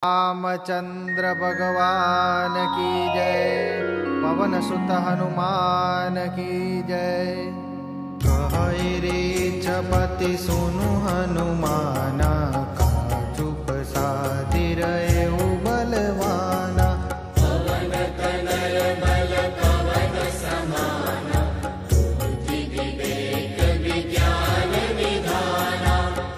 रामचंद्र भगवान की जय, पवन सुत हनुमान की जय। कहे रे चपति सुनु हनुमाना, काचुप साधि रहे बलवाना। पवन तनय बल पवन समाना, बुद्धि विवेक विज्ञान निधाना।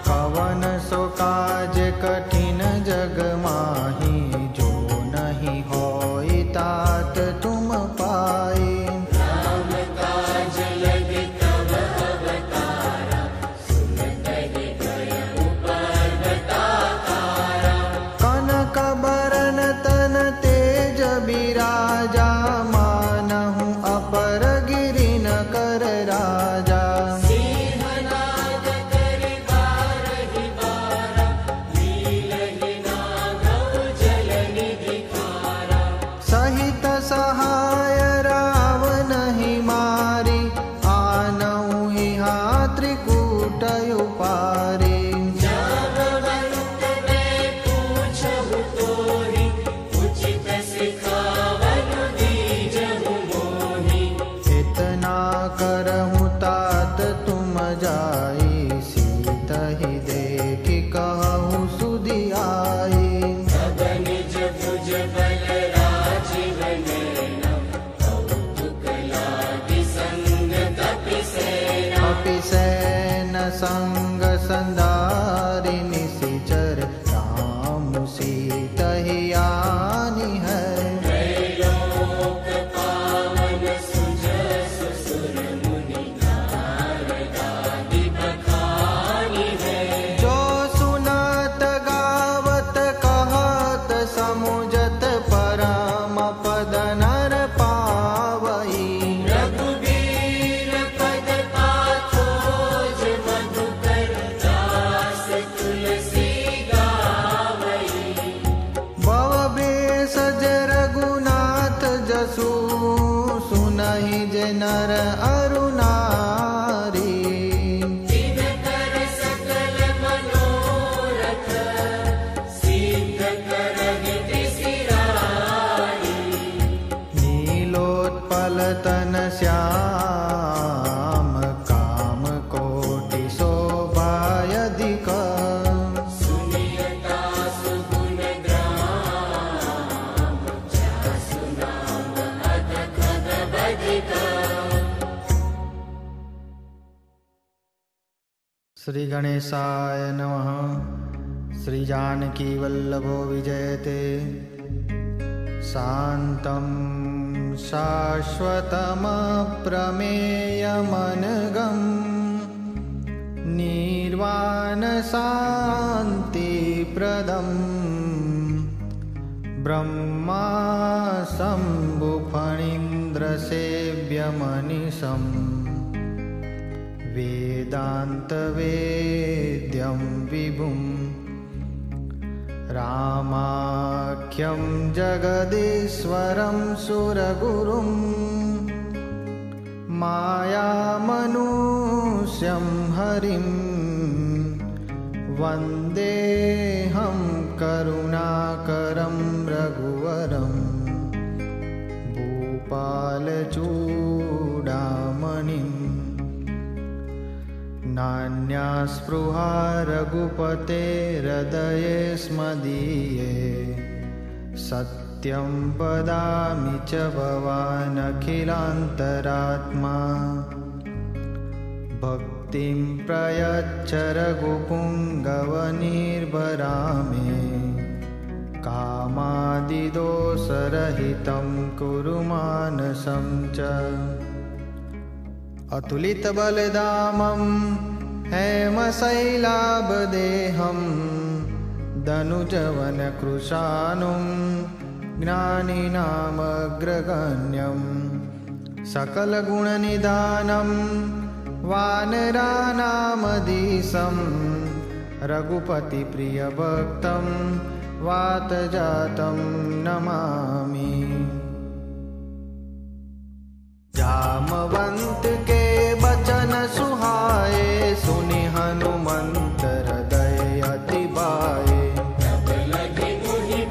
कवन सो काज कठिन जग माही, जो नहीं होई तात तुम पाई। राम काज लगी तब अवतारा, सुनत ही भयउ पर्वताकारा। कनक बरन तन तेज बिराजा, मानहु अपर गिरि न कर राजा। सिंहनाद करि बारहि बारा, लीलहि नागौ जल निधि खारा। सहित सहाय रावण ही मारी, आनहु इहाँ त्रिकूट उपारी। जामवंत मैं पूछहु तोहि, उचित सिखावनु दीजहु मोहि। इतना करहु तात तुम जाई, सीत ही देखि कहु सुधियाई। तब निज भुज बल राजीव नयना, कौतुक लागी संग कपि सेना। कपि सैन संग संधारि, निशिचर राम सीत ही आनी है। त्रैलोक पावन सुजसु सुर मुनि, नारदादि बखानी है। जो सुनत गावत कहत, समुझत परम पद नर पावई। रघुबीर पद पाथोज, मधुकर दास तुलसी गावई। भव भेषज रघुनाथ जसु, सुनहि जे नर अरु नारी। दिनकर सकल मनोरथ, सिद्ध करहि सिरारी। नीलोत्पल तन श्याम, काम कोटि शोभायधिक। सुनियता सुगुण ग्राम, जासु नाम अधक अगबधिक। श्री गणेशाय नमः। श्री जानकी वल्लभो विजयते। शान्तं शाश्वतमप्रमेयमनघं, निर्वाणशान्तिप्रदं। ब्रह्मा शम्भुफणीन्द्रसेव्यमनिशम्, वेदान्तवेद्यं विभुम्। रामाख्यं जगदीश्वरं सुरगुरुं, मायामनुष्यं हरिं। वन्देऽहं करुणाकरं रघुवरं, भूपालचूडामणिम्। नान्या स्पृहा रघुपते हृदये स्मदीये, सत्यं वदामि च भवान् अखिलान्तरात्मा। भक्तिं प्रयच्छ रघुपुङ्गवनिर्भरा मे, कामादिदोषरहितं कुरु मानसं च। अतुलित बलधामं हेमशैलाभदेहं, दनुजवन कृशानुं ज्ञानिनामग्रगण्यं। सकलगुणनिधानं वानराणामधीशं, रघुपतिप्रियभक्तं वातजातं नमामि। जामवंत के बचन सुहाए, सुनि हनुमंत हृदय अति बाए। तब लगी मुहि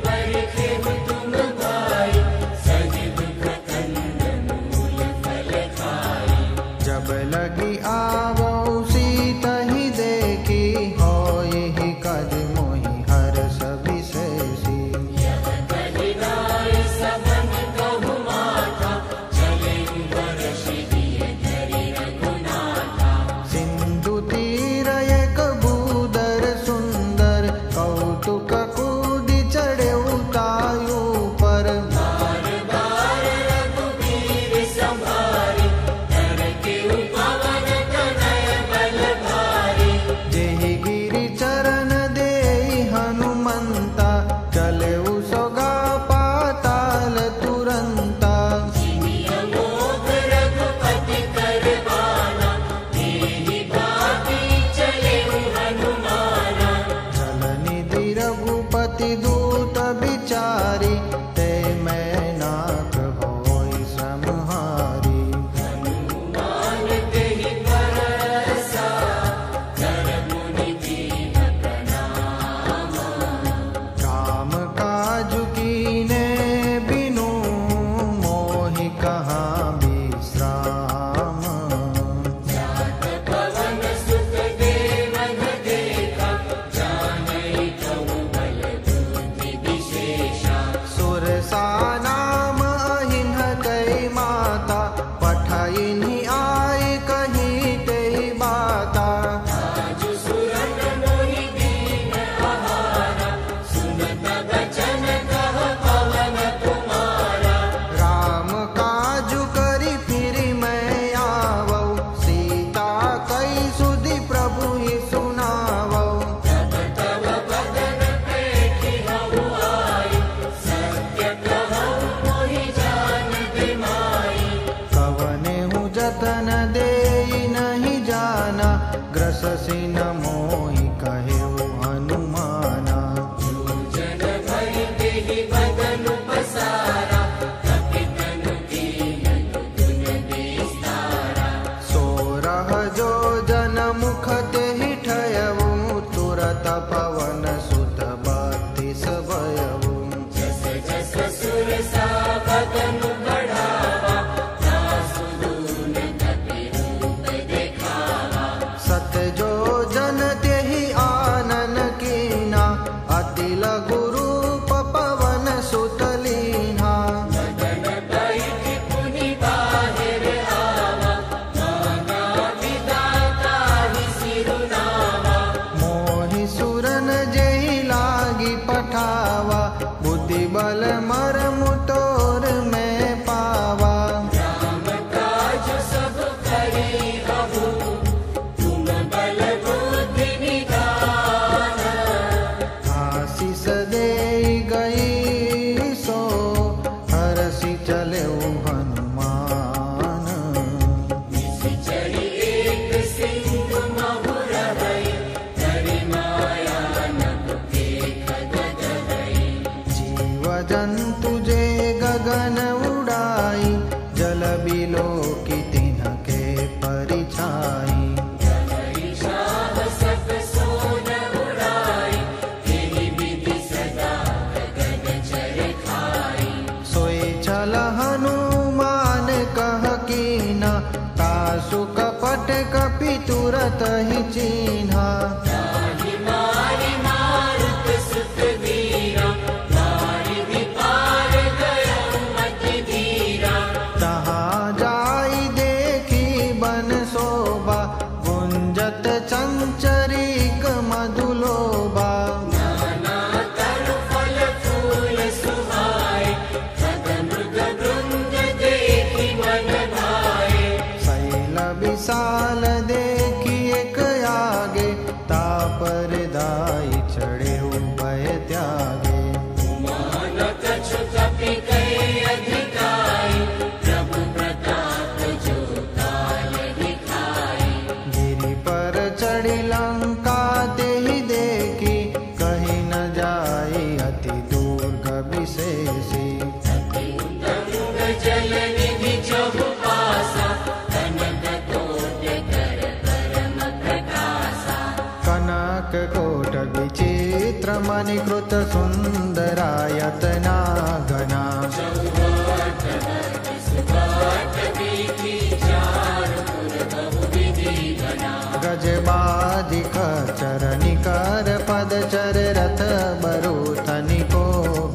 बिचारी, ते मैं नाक होई श्रमहारी। हनुमान तेहि परसा, कर मुनि दीन प्रणाम। राम काज कीने बिनु, मोहि कहाँ विश्राम। जात पवन सुत देवन देखा, जानई कहु बल बुद्धि विशेषा। सुरसा नाम अहिन कई माता, पठाइनि आय कही ते बाता। आजु सुरन मोहि दीन आहारा, सुनत बचन कह पवन कुमारा। राम काज करी फिर मैं आवऊ, सीता कई सुधि प्रभु ही सुनावऊ। तब तब बदन पेखि हऊ आई, सत्य कहऊ मोहि जान दिमाई। कवने हूँ जतन दे नहीं जाना, ग्रससि न मोहि कहेउ हनुमाना। जन भई तेहि बदन पसारा, कपितनु कीनतु गुण विस्तारा। सोरह जो जन मुख तेहि ठयऊ, तुरत पवन सुत 32 भयऊ। जस जस सुरसा बदन बढ़ावा, तासु दून कपि रूप देखावा। सत जो जन तेहि आनन कीना, अति लघु रूप पवन सुत लीन्हा। बदन बैठि पुनि बाहिर आवा, मांगा विदाता ही सिरुनावा। मोहि सुरन जेहि लागी पठावा, बुद्धि बल मरमु तोर में पावा। राम काज सब करी अहु, तुम बल बुद्धि निधान। आशीष दे गई सो, हरसि चलेउ हनुमान। निश्चरी एक सिंधु महुर भई, करि माया नभ देख गगई। जीव जंतु जे गगन उड़ाई, जल बिलो की तिनके परिछाई। जलई शाह सब सोन उड़ाई, तेहि विधि सदा गगन चर खाई। सोई चल हनुमान कह कीना, तासु कपट कपि तुरत ही चीन्हा। ताहि मारि मारुत सुत वीरा, वारिधि पार गयउ मति धीरा। तहाँ जाई देखी बन शोभा, गुंजत चंचरीक मधुलोभा। नाना तनु फल फूल सुहाए, खग मृग वृंद देखि मन भाए। शैल विशाल देखी एक आगे, तापर दाई चढ़े भय त्यागे। मान कछु कपि कहि अधिकाई, प्रभु प्रताप जो काल दिखाई। गिरि पर चढ़ी लंका तेहि देखी, कहीं न जाई अति दुर्ग विशेषी। अति उत्तम जल निधि चहु पासा, कनक कोट कर परम प्रकाशा। कनक कोट विचित्र मणिकृत सुंदरायतना घना। चौवाट वर्ष सुवाट वीथि, चारु पुर बहुविधि घना। गजबाधिक चरनिकर पदचर, रथ बरुथनि को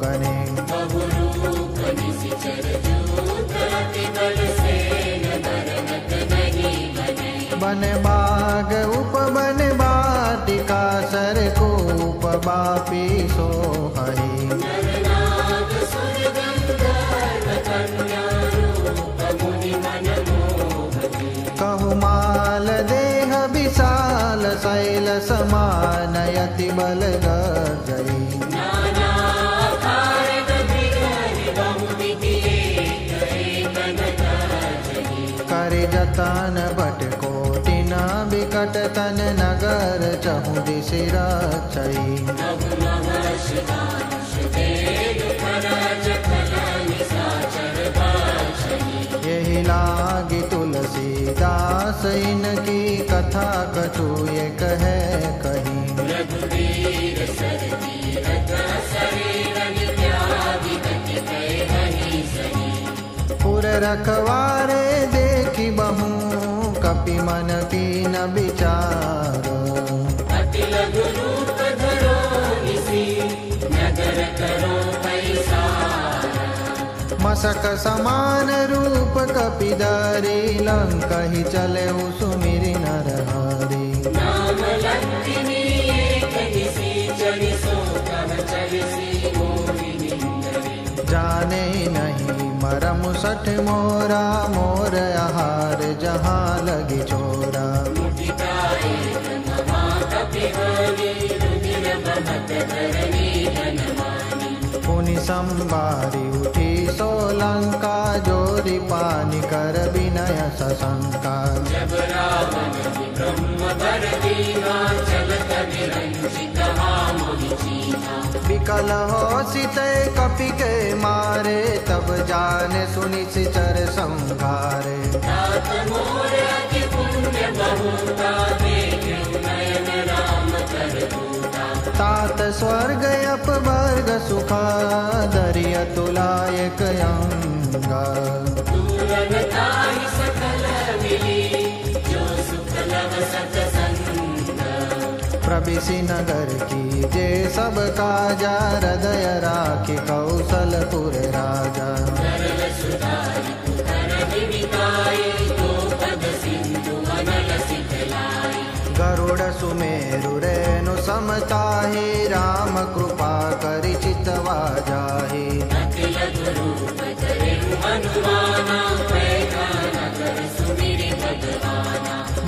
गणे। बहुरूप निशिचर जूथ, अति बल सेन बरनत नहीं बने। बन बाग उपवन बाटिका, सरकूप बापी सोहई। नरनाग सुर गंधर्व कन्या, रूप मुनि मन मोहती। कहु माल देह विशाल, शैल समान यति बल गर्जई। नाना कारक बिगहि बहुविधि, एक एक कर जही। कर जतन बट कोटि न बिकट तन, नगर चहु दिशि रचई। यही लागी तुलसीदास इनकी कथा कछु ये कहे कही। पुर रखवारे देखी बहु कपि मन की न विचार। मसक समान रूप कपिधरी लंका ही चले सुमिरि नर हरि। जाने नहीं मरम सठ मोरा मोर आहार जहाँ लगी चोरा। पुनि संबारी उठी सोलंका जोरी पानी कर विनय सशंका। विकल हो सीते कपि के मारे तब जाने सुनि सिचर संघारे। तात स्वर्ग अपवर्ग सुखा दरिय तुलायक अंगा। प्रविशि नगर की जे सब काजा हृदय राखी कौशलपुर राजा। गरुड़ सुमेरु रेणु समताहि राम कृपा करि चितवा जाहि।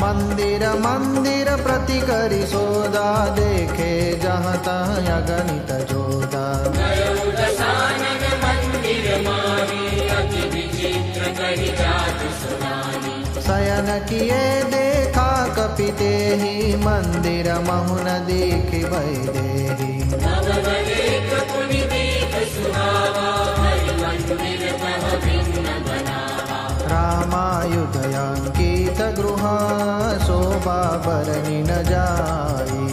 मंदिर मंदिर प्रति करि सोदा देखे जहाँ तहाँ अगणित जोदा। शयन किए देखा कपि तेहि मंदिर महुन देखि वैदेही। रामायुधयांकित गृह शोभा बरनि न जाई।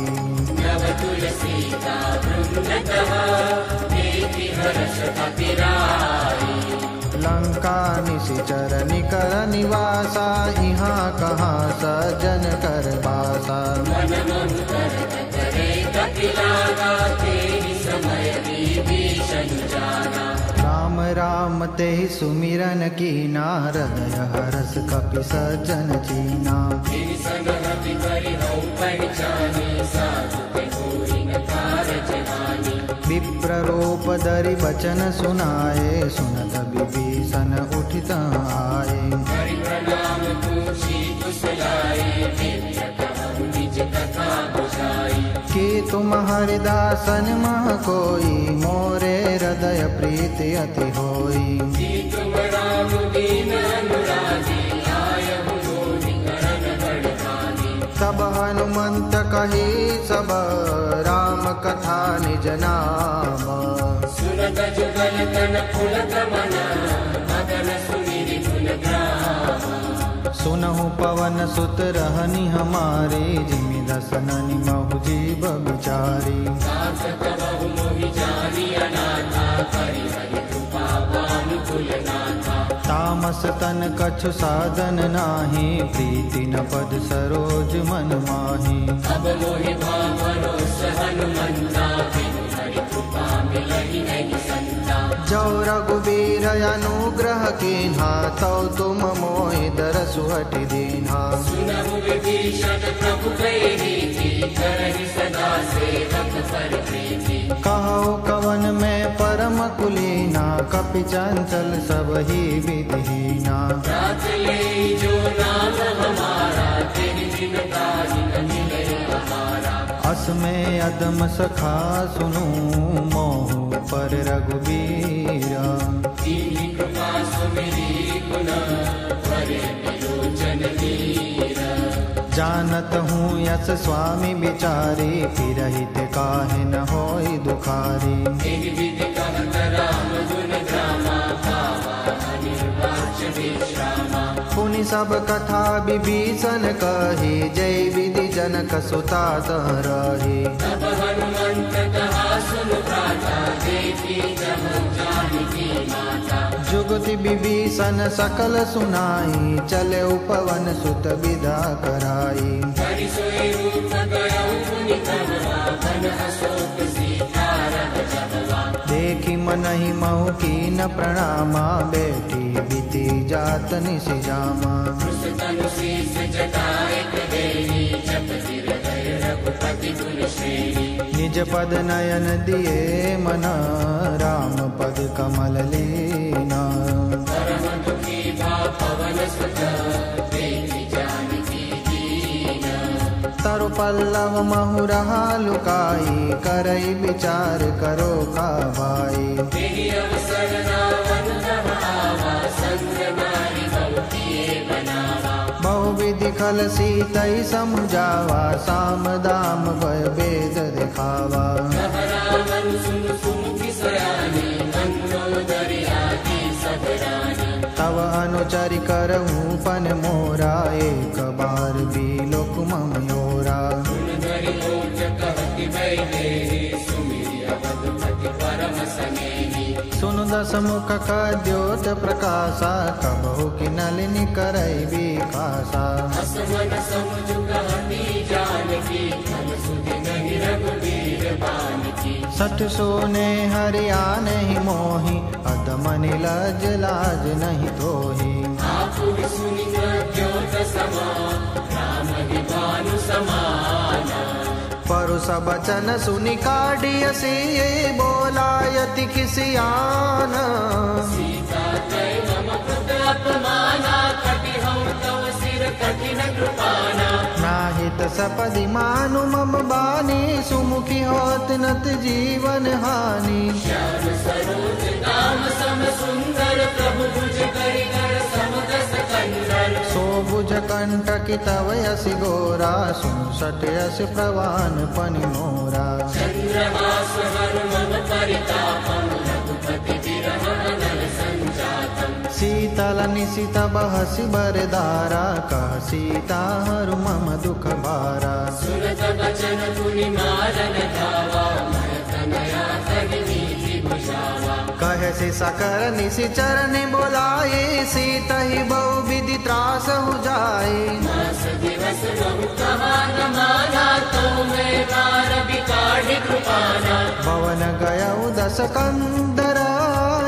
लंका निशिचर निकर निवासा यहाँ कहाँ सज्जन कर बासा। राम राम ते सुमिरन की नारदय हरस कपि सज्जन चीना। विप्ररूप धरि बचन सुनाए सुनत विभीषण उठित आए। कि तुम हरिदासन मह कोई मोरे हृदय प्रीति अति होई। तब हनुमंत कही सब राम कथा निज नाम। सुनत जुगल तन पुलक मन मगन सुमिरि गुण ग्राम। सुनहु पवन सुत रहनि हमारे जिमि दसननि महु जीव विचारी। तामस तन कछु साधन नाही प्रीति न पद सरोज मन माही। अब मोहि भावरो हनुमंता जो रघुबीर अनुग्रह कीन्हा तो तुम मोहि दरसु हटि दीन्हा। सुनहु विभीषण प्रभु कहि रीति करहि सदा सेवक पर प्रीति। कहु कवन में परम कुलीना कपि चंचल सब ही विधिहीना। रात ले जो नाम हमारा तेरि बिन ताहि न मिलय हमारा। अस में अदम सखा सुनु मोह पर रघुबीरा। तिन्हि कृपा सुमिरि गुण करे विलोचन वीरा। जानत हूँ यस स्वामी बिचारी, फिरहित काहे न होई दुखारी। पुनि सब कथा विभीषण कही, जय विधि जनक सुता सह रही। तब हनुमंत कहा सुन भ्राता, देखी जब जानकी माता। जुगति विभीषण सकल सुनाई, चले उपवन सुत विदा कराई। हरि सोई रूप गयो पुनि तबवा, बन अशोक सीता रह जबवा। देखी मनहि महु कीन प्रणामा, बेटी बीती जात निसि जामा। तनु शीस जटाए देवी, जपति हृदय रघुपति गुण श्रेणी। निज पद नयन दिए मना, राम पद कमल लीना। परम दुखी भा पवन सुत, देखी जानकी दीन। तरु पल्लव महु रहा लुकाई, करई विचार करो का भाई। तेहि अवसर रावण तब आवा, संग नारी बहु किए बनावा। बहुविधि खल सीतई समझावा, साम दाम भय वेद दिखावा। कह रावण सुन सुमुखी सयानी, मंदोदरी आदि सब रानी। तव अनुचरि करहूँ पन मोरा, एक बार भी लोक मम योरा। सुन धरि लोच कहति वैदेही, सुमिरि अवधूपति परम सनेही। सुन दस मुख का द्योत प्रकाशा, कबहु की नलिनी करई विकासा। हस मन समुझ कहती जानकी, फल सुधि नहीं रघुवीर बानकी। सठ सोने हरिया नहीं मोही, अदमनि लज लाज नहीं तोही। आपुर सुनि द्योत समान, राम ही भानु समाना। परुष बचन सुनि काढ़ियसी, बोला यति खिसियान। सीता कह मम पुत अपमाना, कटि हम तव सिर कठिन कृपाना। नाहित सपदि मानु मम बानी, सुमुखी होत नत जीवन हानि। श्याम सरोज दाम सम सुंदर, प्रभु भुज करि कर समदस कंदर। सो भुज कंटक तव यसि गोरा, सुसट यस प्रवान पनि मोरा। चंद्रहास हर मम परितापम, रघुपति विरह अनल संजातम। शीतल निशित बहसि बरदारा, कह सीता हरु मम दुख भारा। सुनत बचन मुनि मारन धावा, मैं तनया तहि नीति बुझावा। कहसि सकर निशि चरण बोलाए, सीतहि बहु विधि त्रास हो जाए। मास दिवस बहु कहा न माना, तो मैं मार बिकाढ़ि कृपाना। भवन गयउ दस कंदर,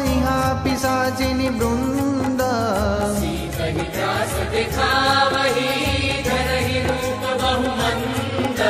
यहाँ पिशाचिनि वृंद। सीतहि त्रास दिखावहि, धरहि रूप बहु मंद।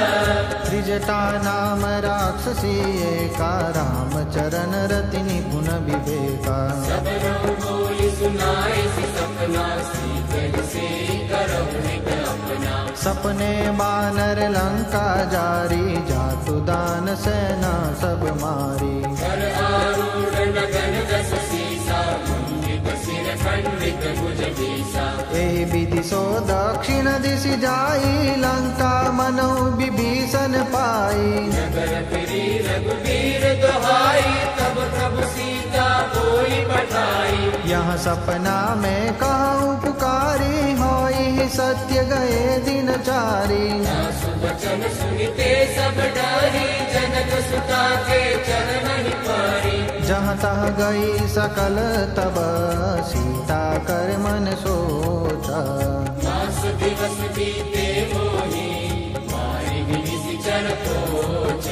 त्रिजटा नाम राक्षसी एका, राम चरण रति निपुण विवेका। सब रंग बोली सुनाए सि सपना, सीतहि से करहु हित अपना। सपने बानर लंका जारी, जातु दान सेना सब मारी। कर आरूढ़ नगन जस सीसा, मुंडित सिर खंडित भुज बीसा। एहि विधि सो दक्षिण दिशि जाई, लंका मनो विभीषण पाई। नगर फिरी रघुवीर दुहाई, तब प्रभु सीता कोई पठाई। यह सपना में कहूँ पुकारी, होई सत्य गए दिन चारी। सुवचन सुनिते सब डरी, जनक सुता के चरण ही पारी। जहाँ तह गई सकल तब, सीता कर मन सोचा। मास दिवस बीते मोही, मारी निशि चर कोच।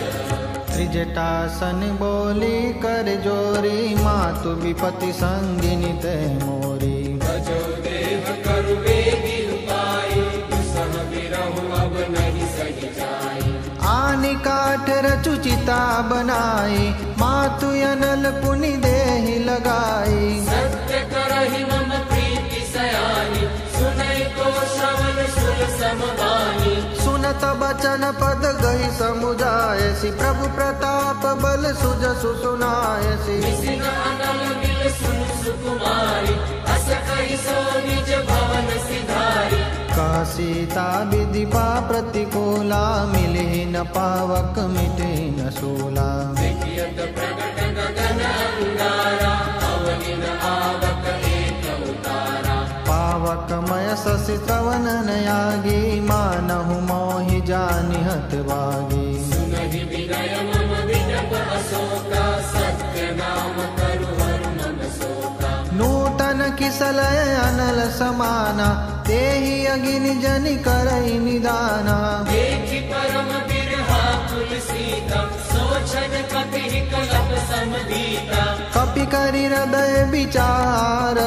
त्रिजटा सन बोली कर जोरी, मातु विपति संगिनी ते मोरी। भजो देव करु बेगी उपाय, दुसह बिरहु अब नहीं सही जाई। आनि काठ रचु चिता बनाई, मातु अनल पुनि देहि लगाई। सत्य करहि मम प्रीति सयानी, सुनई को श्रवण सुर समवानी। सुनत बचन पद गहि समुझायसि, प्रभु प्रताप बल सुजसु सुनायसि। निसिन अनल बिल सुन सुकुमारी, अस कहि सो निज भवन सिधारी। कह सीता विधि विधिपा प्रतिकूला, मिले न पावक मिटे न सूला। विज्ञत प्रगट गगन अंगारा, अवनिन आवक एक उतारा। पावकमय शशि श्रवण नयागी, मानहु मोहि जानि हतभागी। सुनहि विनय मम विजप अशोका, सत्य नाम करु हरु मम शोका। नूतन किसलय अनल समाना, तेहि अगिनि जनि करई निदाना। देखि परम बिरहा कुल सीता, सोचन कपि कलप समदीता। कपि करि हृदय विचार,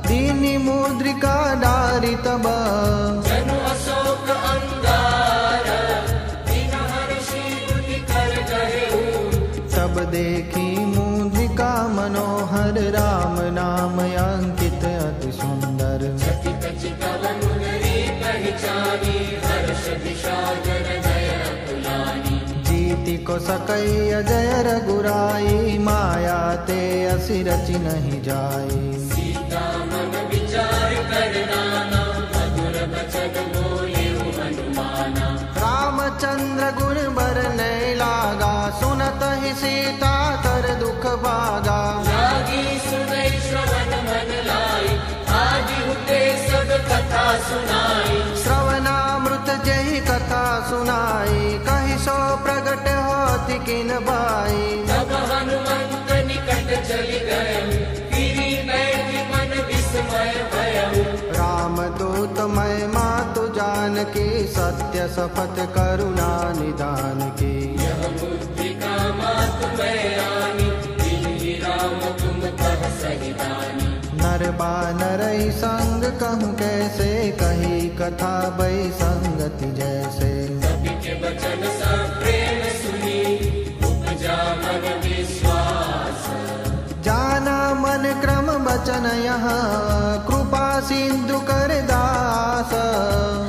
दीनि मुद्रिका डारि तब। जनु अशोक अंगारा, दिन हर्षि बुद्धि कर गहेउ। तब देखी मुद्रिका मनोहर, राम नाम अंकित अति सुंदर। चकित चितव मुदरी पहचानी, हर्ष विषादन जय कुलानी। जीति को सकई अजय रघुराई, माया ते असि रचि नहीं जाई। सीता मन विचार कर नाना, मधुर बचन बोले हनुमाना। रामचंद्र गुण बरनै लागा, सुनत ही सीता तर दुख भागा। लागी सुनै श्रवण मन लाई, आदि हुते सब कथा सुनाई। श्रवणामृत जहि कथा सुनाई, कहि सो प्रगट होति किन बाई। तब हनुमंत निकट चलि गए, गिरि बैठि मन विस्मय भयउ। राम दूत मैं मातु जानकी, सत्य शपथ करुणा निदान की। यह मुद्रिका मातु मैं आनी, तिन्हि राम तुम कह सही दानी। नर बानरई संग कहूँ कैसे, कही कथा बै संगति जैसे। कपि के वचन सब प्रेम सुनी, उपजा मन विश्वास। जाना मन क्रम बचन यहाँ, कृपा सिंधु कर दास।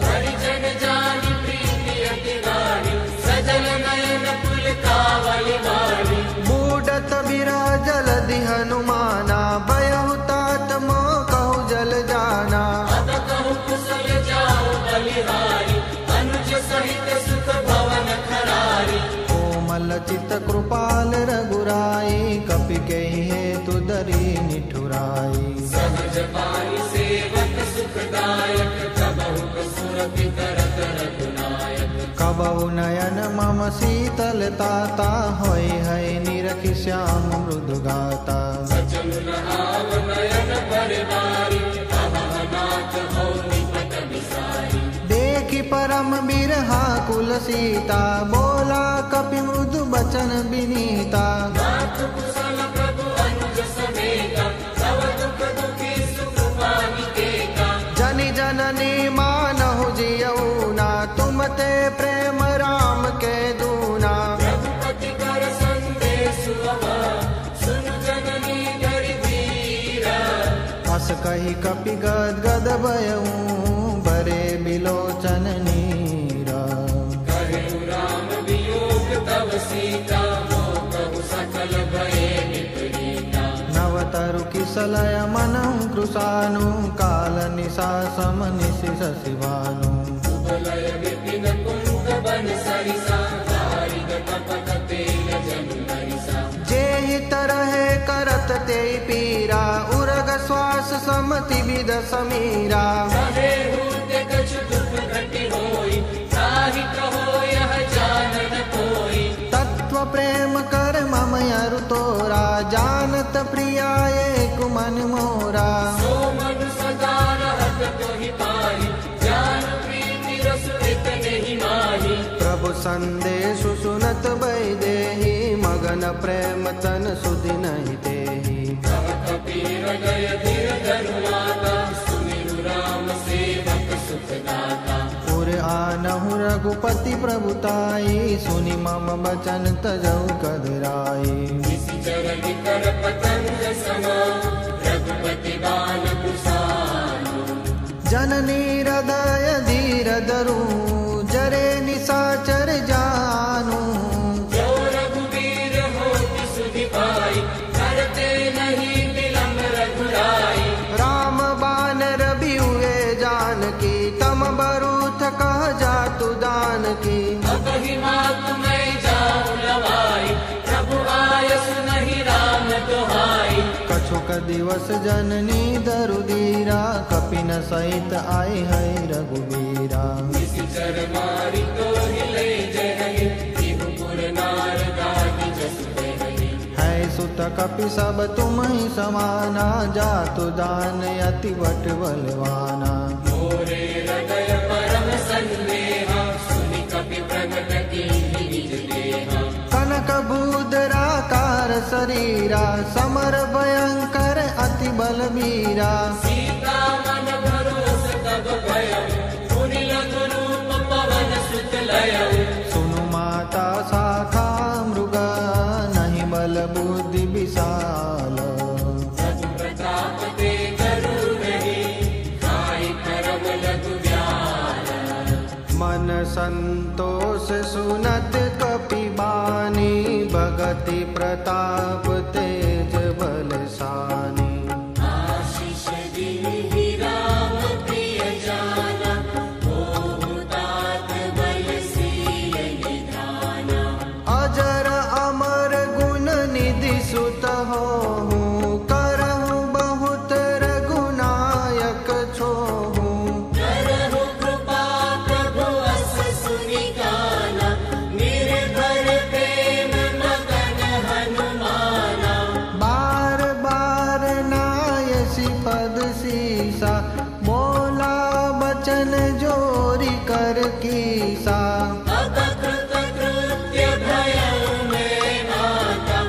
हरिजन जानि प्रीति अति गाढ़ी, सजल नयन पुल कावली बाड़ी। बूढ़त बिराजल दि हनुमाना, बयहु तात मोह कहु जल जाना। अब कहु कुशल जाओ बलिहारी, अनुज सहित सुख भवन खरारी। कोमल चित कृपाल रघुराई, कपि केहि हेतु दरी निठुराई। सहज पाई सेवक सुखदायक, कबहु सुरपि करत रघुनायक। कबहु नयन मम शीतलताता, होय है निरखि श्याम मृदु गाता। सचन नहाव नयन परिवारी, अहनाथ हो निपट विसारी। देखि परम बिरहा कुल सीता, बोला कपि मृदु बचन विनीता। मातु कुशल प्रभु अनुज समेता, तव दुख दुखी सुख पानी देता। जनि जननी मानहु जियऊना, तुम ते प्रेम राम के दूना। रघुपति कर संदेश अवा, सुनु जननी धरि धीरा। हस कही कपि गद गद भयऊ, बरे बिलोचन नीरा। कहेउ राम वियोग तव सीता, मोह सकल भये विपरीता। नवतरु किसलय मनहु कृशानु, काल निशा सम निशि शशिभानु। सुबलय विपिन कुंद बन सरिसा, दारिद कपट तेल जनु नरिसा। जेहि तरहे करत तेहि पीरा, उरग श्वास समति विद समीरा। कहे हूते कछु दुख घटि होई, ताहि कहो यह जानन कोई। तत्व प्रेम कर मम अरु तोरा, जानत प्रिया एक मन मोरा। सो मनु सदा रहत तोहि पाहि, जान प्रीति रस इतने माही। प्रभु संदेश सुनत वैदेही, मगन प्रेम तन सुधि नहीं देही। तब कबीर गय धीर धनुमाता, सुमिरु राम सेवक सुखदाता। पुर आनहु रघुपति प्रभुताई, सुनि मम बचन तजौ कदराई। निशिचर निकर पतंग समा, रघुपति बाल कुशालो। जननी हृदय धीर धरू, जरे निशाचर जानू। जो रघुवीर होति सुधि पाई, करते नहीं विलंब रघुराई। राम बानर भी हुए जानकी, तम बरूथ कह जा एक दिवस जननी दरुदीरा कपिन सहित आए है रघुबीरा। निश्चर मारी तो हिले जहनी त्रिपुर नारदादि जसु देहनी। है सुत कपि सब तुम ही समाना जातु दान अति बट बलवाना। मोरे हृदय परम संदेहा सुनि कपि प्रगट कीन्हि निज देहा। कनक भूधराकार शरीरा समर भयंकर अति बलबीरा। सीता मन भरोस तब भयउ पुनि लघु रूप पवन सुत लयउ। सुनु माता शाखा मृगा नहीं बल बुद्धि विशाल। सतु प्रताप ते गरुड़ रही खाई परम लघु व्याल। मन संतोष सुनत कपि बानी भगति प्रताप तेज बलशानी। आशीष दीन्हि राम प्रिय जाना होहु तात बलशील निधाना। अजर अमर गुण निधि सुत होहु करहु बहुत रघुनायक छोहु। करहु कृपा प्रभु अस सुनि गाना निर्भर प्रेम मगन हनुमाना। बार बार नायसी पद सीसा बोला बचन जोरी कर कीसा। अब कृत कृत्य भयउ मैं माता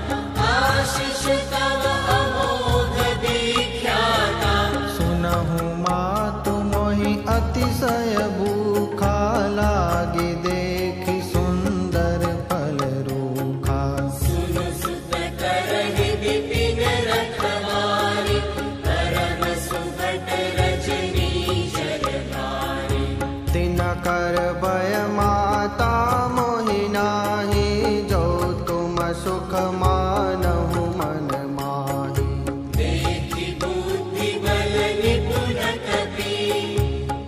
आशीष तव अमोघ विख्याता। सुनहु मातु मोहि अतिशय भूखा लागे देखि सुंदर फल रूखा। सुनु सुत करहि विपिन रखवारी परम सुभट रजनी शरधारी। तिन कर भय माता मोहि नाही जो तुम सुख मानहु मन माही। देखि बुद्धि बल निपुण कपि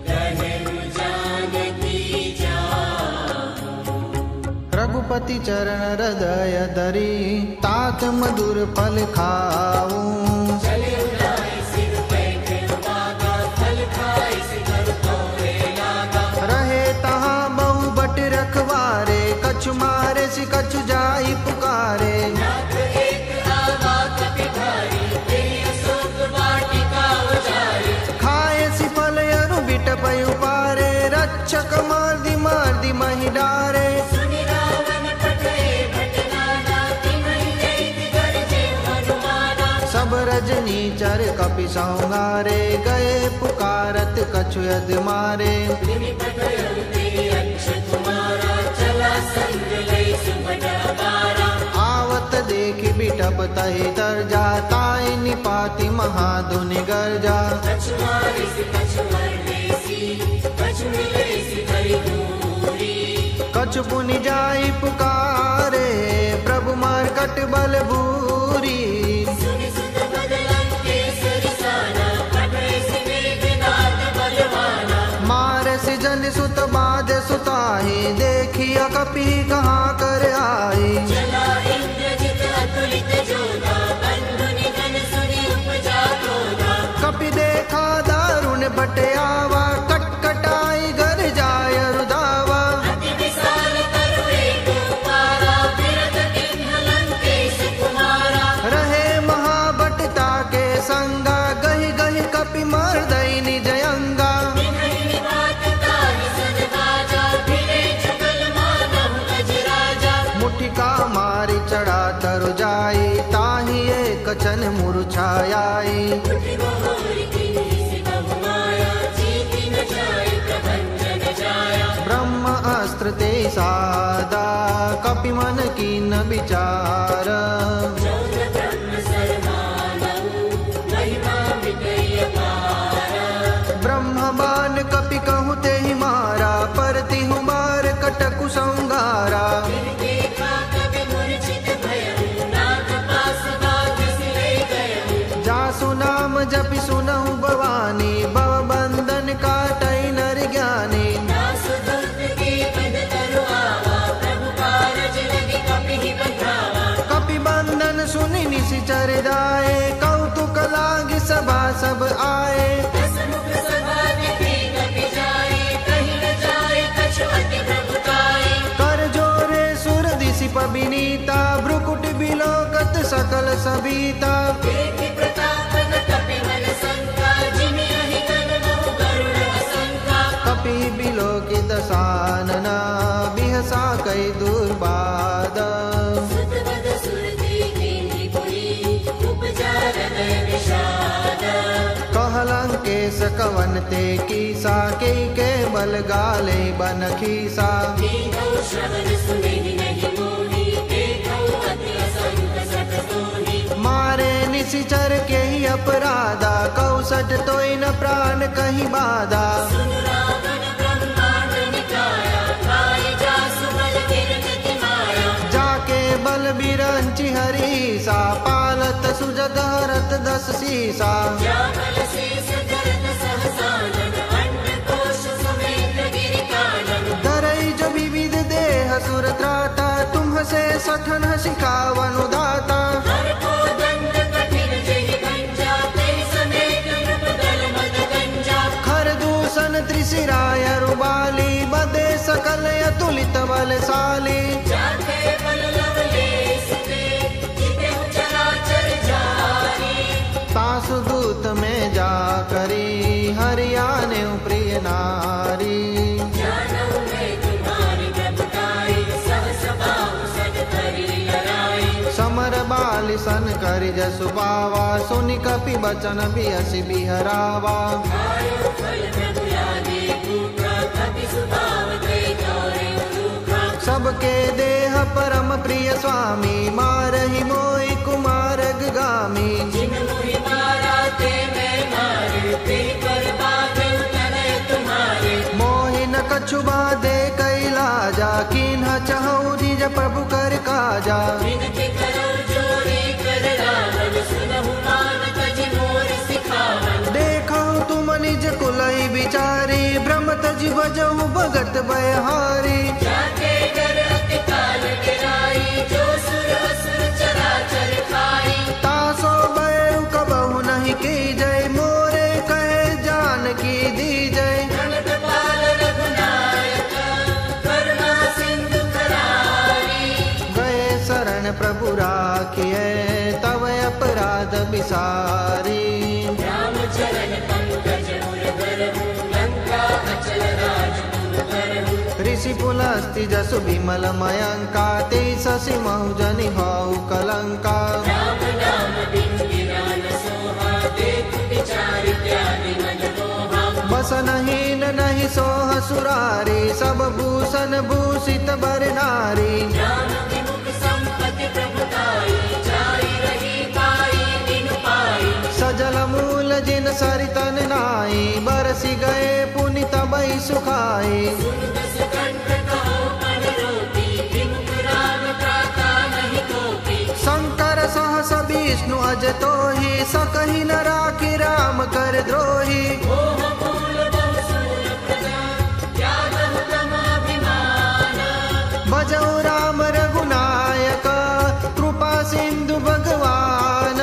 कहु जानकी जाहु। रघुपति चरण हृदय धरी तात मधुर फल खाऊं। चले उठाई सिर पैठ उपागा फल खाई सिखर तोरे लागा। रहे तहाँ बहु बट रखवारे कछु मारे सि कछु जाई पुकारे। नाथ एक आवा कपि धारी तेहि अशोक वाटिका उजारी। खाए सि फल अरु बिट पयु पारे रक्षक मार्दि महि डारे। सुनि रावण पठे भटनाना तिन्हि जैति गरजे हनुमाना। सब रजनी चर कपि सौंगारे गए पुकारत कछु यद मारे। तिनि पठयउ तेहि अक्षय कुमारा चला संग लई सुभट अपारा। आवत देखि बिटप तहि दर्जा ताहि निपाति महाधुनि गर्जा। कछु मारिसि कछु मरदेसी कछु मिलेसि हरि दूरी। कछु पुनि जाई पुकारे प्रभु मरकट बल भूरी। सुनि सुत बदलं केसरि साना पठे सि मेघनाद बलवाना। मार सि जन सुत बाध सुताहि देखिया कपि कहाँ कर आई। चला इंद्रजित अतुलित जोधा बंधु निधन सुनि उपजा क्रोधा। कपि देखा दारुण बट आवा कटकटाई घर जाय रुदावा। अति विशाल तरु एक पारा बिरथ किन्ह लंकेश कुमारा। रहे महाबटता के संगा गहि गहि कपि मर्दई निज अंगा। तिन्हि निवात ताहि सन बाजा फिरे जुगल मानहु अजराजा। मुठिका मारी चढ़ा तरु जाई ताहि एक चन मुरझाई। उठि बहोरि किन्हि सि बहु माया जीति न जाय प्रभंजन जाया। ब्रह्म अस्त्र ते सादा कपि मन कीन विचार। चौथ ब्रह्म सरमानहु महिमा मिटई अपारा। ब्रह्म बान कपि कहु तेहि मारा परति हुमार कटकु संगारा। फिर देखा कवि मूर्छित भयउ नाथ पास बाध सि लई गयउ। जासु नाम जपि सुनहु भवानी भव बंधन काटई नर ज्ञानी। दास दूत की पद तरु आवा प्रभु कारज लगी कपि बंधावा। कपि बंधन सुनि निशिचर जाए कौतुक सकल सबीता देखि प्रताप न कपि मन शंका जिमि अहि गण बहु गरुड़ असंका कपि बिलोकित सानन बिहसा कई दुर्बाद सुतवद सुरति केन्द्रिपुरी उपजा हृदय विषाद कहलंकेश कवन ते कीसा के बल गाले बन खीसा दीनौ श्रवण सुनेहि नहीं मोहि देखौ अति असंक सत सोहि मारे निशिचर के ही अपराधा कौसट तोय न प्राण कहीं बाधा सुन रावण ब्रह्मांड निकाया काय जासु बल गिरजति माया जाके बल बिरंचि हरीसा पालत सुजग हरत दस सीसा जाबल शेष धरत सहसानन अन्न कोश समेत गिरि कानन धरई जो विविध देह सुर त्राता तुम्हसे सठन सिखावन दाता हर को दंड कठिन जहि गंजा तेहि समेत नृप दल मद गंजा खर दूषण त्रिशिराय रुबाली बदे सकल अतुलित बलशाली जाते बल लवलेश ते जितेहु चराचर जारी तासु दूत में जा करी हरियाने प्रिय नारी जानहु मैं तुम्हारी प्रभुताई सहस बाहु सद धरि लड़ाई समर बाल सन करि जसु बावा सुनि कपि बचन बियसि बिहरावा आयो फल प्रभु लागे भूखा कपि सुभाव ते गौरे रूखा सबके देह परम प्रिय स्वामी मारहि मोहि कुमार गामी जिन मुहि मारा ते मैं मारे ते पर बाधे तनय तुम्हारे मोहि न कछु बाधे कैलाजा किन्ह चहु निज प्रभु कर काजा विनति करो जोरी कर रावण सुनहु मान तजि मोर सिखावन देखो तुम निज कुलई बिचारी भ्रम तजि बजहु भगत बयहारी जाके डर अति काल गिराई जो सुर असुर चराचर खाई तासो बयु कबहु नहीं की जय मोरे कहे जान की दी जय प्रणत पाल रघुनायक करुणा सिंधु करारी गए शरण प्रभु राखिए तव अपराध बिसारी रामचरण पंकज मुर धरहु लंका अचल राज तुम करहु ऋषि पुलस्ति जसु विमल मयंका ते शशि महु जनि हऊ कलंका राम नाम बिनु गिरान सोहा देख विचार त्यागि मन मोहा बसनहीन नहीं सोह सुरारी सब भूषण भूषित बर नारी राम विमुख संपत्ति प्रभुताई जाई रही पाई बिनु पाई सजल मूल जिन सरितन नाई बरसी गए पुनि तबई सुखाई सुन दस कंठ कहो मन रोती विमुख राम त्राता नहीं कोपी शंकर सहस विष्णु अज तोहि सकहि न राखि राम कर द्रोही मोह मूल बहु सूर प्रजा त्यागहु तमाभिमान भजौ राम रघुनायक कृपा सिंधु भगवान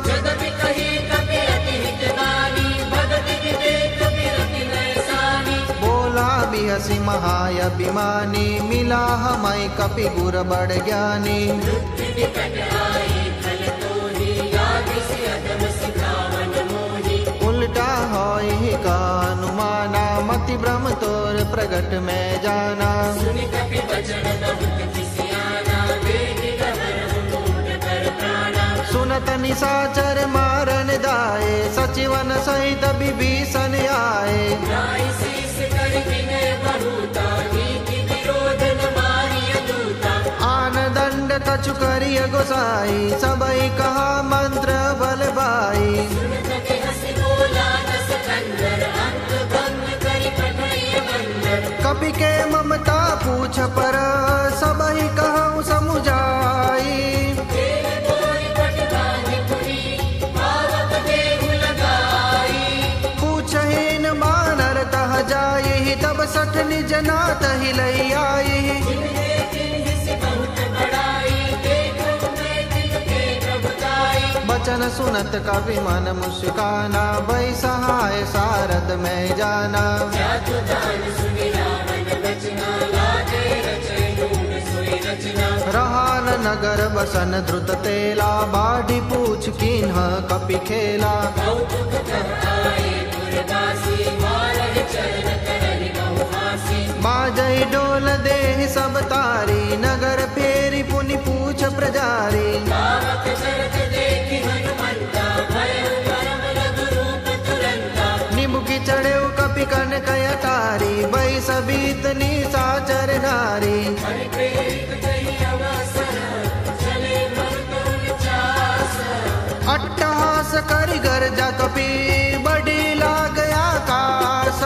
जदपि कही कपि अति हितगानी भगति विवेक विरति नैसानी बोला बिहसी महाअभिमानी मिला हमै कपि गुर बड़ ज्ञानी मृत्यु निकट आई खल तोहि लागे से अधम सिखावन मोहि उल्टा होई का अनुमाना मति भ्रम तोर प्रगट में जाना सुनि कपि वचन बहुत किसियाना देहि गहरहु मूढ़ कर प्राणा सुनत निशाचर मारन दाए सचिवन सहित विभीषण आए नाई शीस कर विनय बहुता नीति विरोध न मारिय दूता आन दंड कछु करिय गोसाई सबई कहा मंत्र बल बाई सुन सके हंसी बोला दस कंदर अंत भंग करि पठैय बंदर कपि के ममता पूछ पर सबई कहु समुझाई देह बोरि पट बांधि पुरी पावक देहु लगाई पूछहीन बानर तह जाई तब सठ निज नाथ ही लई आई जिन्हे तिन्हि से बहुत बड़ाई देखो मैं तिन के प्रभुताई बचन सुनत कवि मन मुस्काना भई सहाय सारद में जाना जातु दान सुनि रावण बचना लागे रचै ढूंढ सोई रचना। रहा न नगर बसन द्रुत तेला, बाढ़ी पूछ कीन्ह कपि खेला। कौतुक कह आए पुरवासी, मारह चरण करहि बहु हासी। बाजई डोल देहि सब तारी, नगर फेरी पुनि पूछ प्रजारी। पावक चरत देखि हनुमंता, भयउ परम रघुरूप तुरंता। निमुखि चढ़ेउ कपि कन कय तारी, बई सबीत निशाचर नारी। हरि प्रेरित कहि अवसर, चले मरुतुल चास। अट्टहास करि गर्जा कपि, बड़ी लाग आकाश।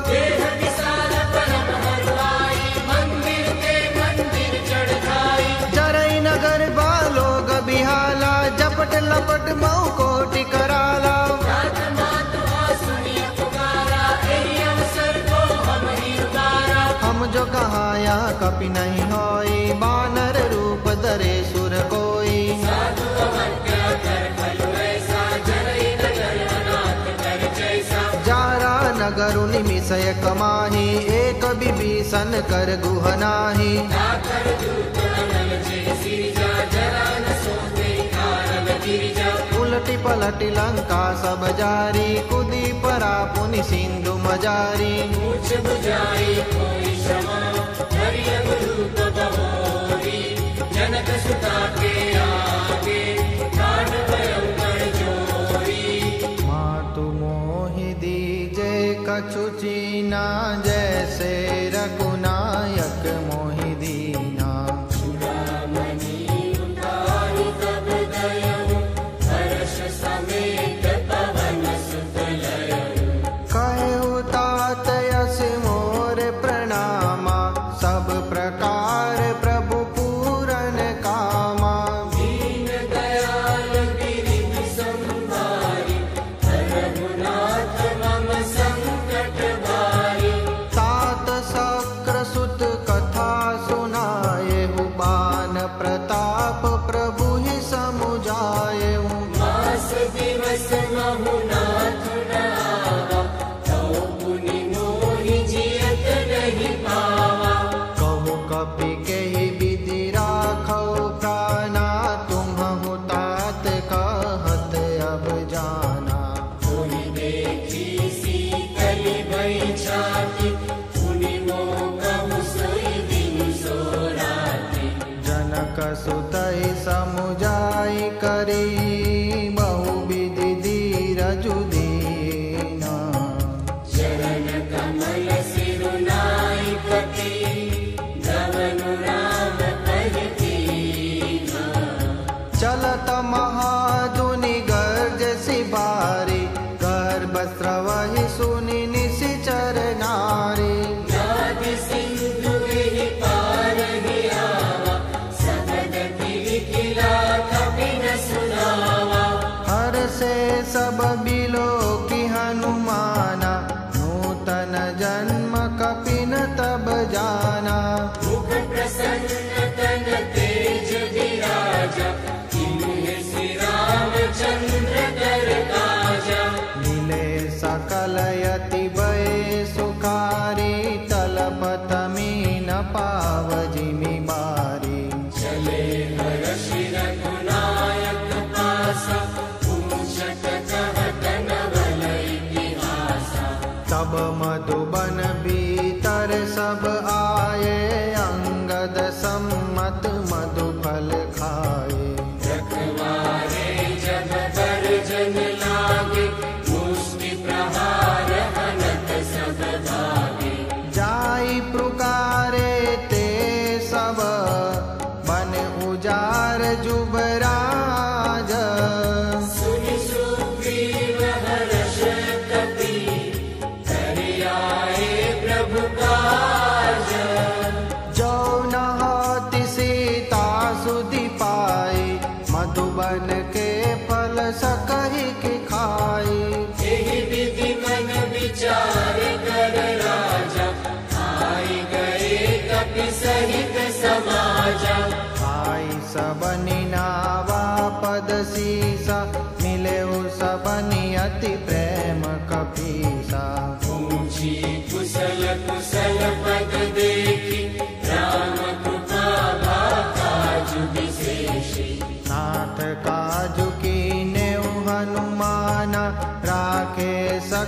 देह विशाल परम हरुआई, मंदिर ते मंदिर चढ़ खाई। जरई नगर बालोग बिहाला, जपट लपट मऊ कोटि कराला। जात मातु आसुनी पुकारा, एहि अवसर को हम ही उबारा। हम जो कहाया कपि नहीं होई, बानर रूप धरे सुर कोई। साधु अवज्ञा कर फल ऐसा, जरई नगर अनाथ कर जैसा। जारा नगरु निमिषय कमाही, एक विभीषण कर गुह नाही। जाकर दूत अनल जे सिरजा, जरा न सोते कारण गिरिजा। उलटी पलटी लंका सब जारी, कुदी परा पुनि सिंधु मजारी। मूछ बुझाई कोई क्षमा, हरि रघुरूप बहोरी। जनक सुता के आगे, काट भयउ कर जोरी। मातु मोहि दीजे कछु चीना, जैसे रघुनायक मोहि दीना। चूड़ामणि उतारी तब दयउ, हर्ष समेत पवन सुत लयउ। कहु तात यस मोर प्रणामा, सब प्रकार प्रभु पूरन कामा। दीन दयाल गिरिधि संभारी, रघुनाथ मम संकट भारी। तात शक्र सुत कथा सुनाएहु, बान प्रताप प्रभु ही समुझाएहु। मास दिवस महु नाथ न आवा, तौ पुनि मोहि जियत नहीं पावा। कहु कपि केहि विधि राखौ प्राणा, तुम्हु तात कहत अब जाना। कोई देखी सीतल भई छाती, पुनि मोह कहु सोई दिन सो राती। जनक सुतहि समुझाई करी, बहु विधि धीरजु दीना। चरण कमल सिरु नाई कपि, धवनु राम कहि कीन्हा। चलत महाधुनि गर्ज सिबारी, गर्भ स्रवहि सुनि निशिचर नारी। नादि सिंधु गिरि पार ही आवा, सगद किला कपि न सुनावा। हर से सब बिलो की हनुमाना, नूतन जन्म कपि न तब जाना। मुख प्रसन्न तन तेज विराजा, किन्हि श्री रामचंद्र कर काजा। मिले सकल यति भय सुखारी, तलपत मीन पाव जिमि बारी। चले हर्षि रघुनायक पासा, पूछत कहत नवल इतिहासा। तब मधुबन भीतर सब आए, अंगद सम्मत मधुफल खाए। रखवारे जब बरजन लागे, मुष्टि प्रहार हनत सब भागे। जाई पुकारे ते सब, बन उजार जुबराज। सुनि सुग्रीव हर्ष कपि, करि आए प्रभु काज। जो नहाति सीता सुधि पाई, मधुबन के फल सकहि के खाई। एहि विधि मन विचार कर राजा, आई गए कपि सहित समाजा। आई सबनि नावा पद सीसा, मिले सबनि अति प्रेम कपीसा। पूछी कुशल कुशल पद देखी, राम कृपा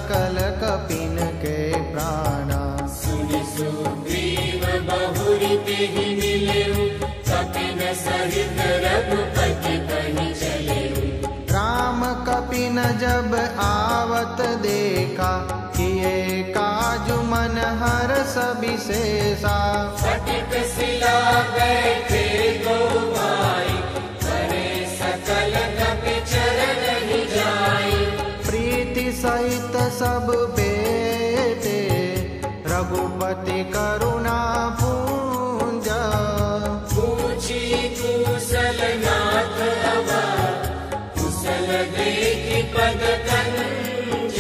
सकल कपिन के प्राणा। सुनि सुग्रीव बहुरी तेहि मिलेउ, कपिन सहित रघुपति कहि चलेउ। राम कपिन जब आवत देखा, किए काजु मन हर्ष विशेषा। फटिक शिला बैठे गो भाई, करे सकल कपि चरण ही जाई। प्रीति सहित सब बेटे, रघुपति करुणा पूंज। पूछी कुशल नाथ अवा, कुशल देखि पद कंज।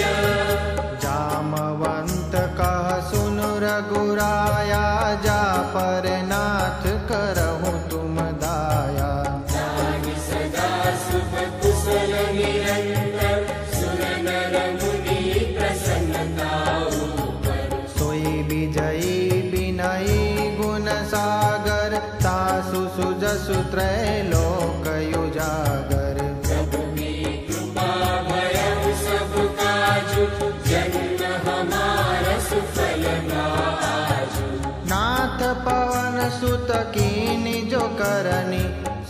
जामवंत कह सुन रघुराया, जा पर नाथ करहु तुम दाया। जाहि सदा शुभ कुशल निरंतर, सुर नर मुनि प्रसन्नताउ पर। सोई विजयी विनयी गुण सागर, तासु सुजसु त्रैलोक उजागर। प्रभु की कृपा भयउ सब काजु, जन्म हमारा सुफल आजु। नाथ पवन सुत कीनि जो करनी,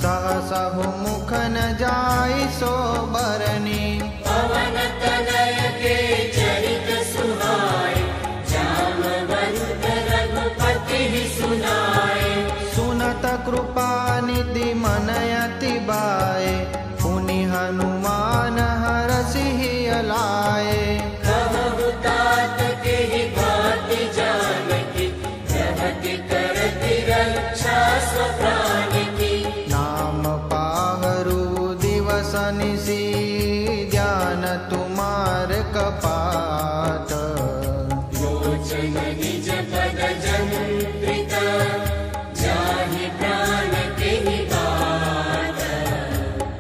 सहसहु मुख न जाई सो बरनी। पवन तनय के चरित सुहाए, जामवंत रघुपति ही सुनाए। सुनत कृपा निधि मन अति बाए, पुनि हनुमान हरषि अलाए। कहु तात के ही बात जानकी, रहति करति रक्षा स्व प्राण की। नाम पाहरु दिवस निशि, ज्ञान तुम्हार कपाट। लोचन निज पद जंत्रित, जाहि प्राण के निबाट।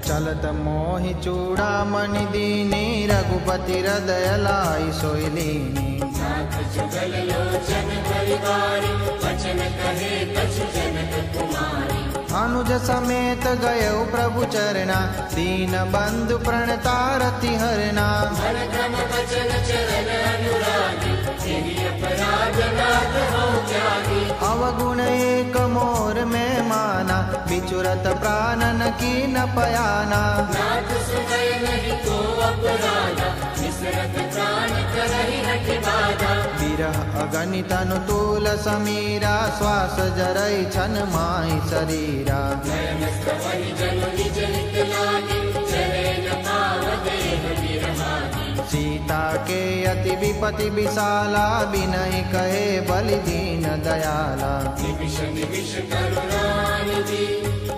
चलत मोहि चूड़ामणि दीनी, रघुपति हृदय लाई सोई लीनी। नाथ जुगल लोचन परिवारी, वचन कहे कछु जनक कुमारी। अनुज समेत गयउ प्रभु चरना, दीन बंधु प्रणतारति हरना। मन क्रम वचन चरण अनुरागी, तेहि अपराध नाथ हौं त्यागी। अवगुण एक मोर में माना, बिचुरत प्राणन की न पयाना। नाथ सुनय नहीं को अपराधा, विसरत प्राण करहि हठ बाधा। विरह अगणित अनुतूल समीरा, श्वास जरई छन माहि शरीरा। नयन स्रवहि जनु निज हित लागी, चले न पाव देह बिरहागी। सीता के अति विपति विशाला, बिनहि कहे बलि दीन दयाला। निमिष निमिष करुणानिधि,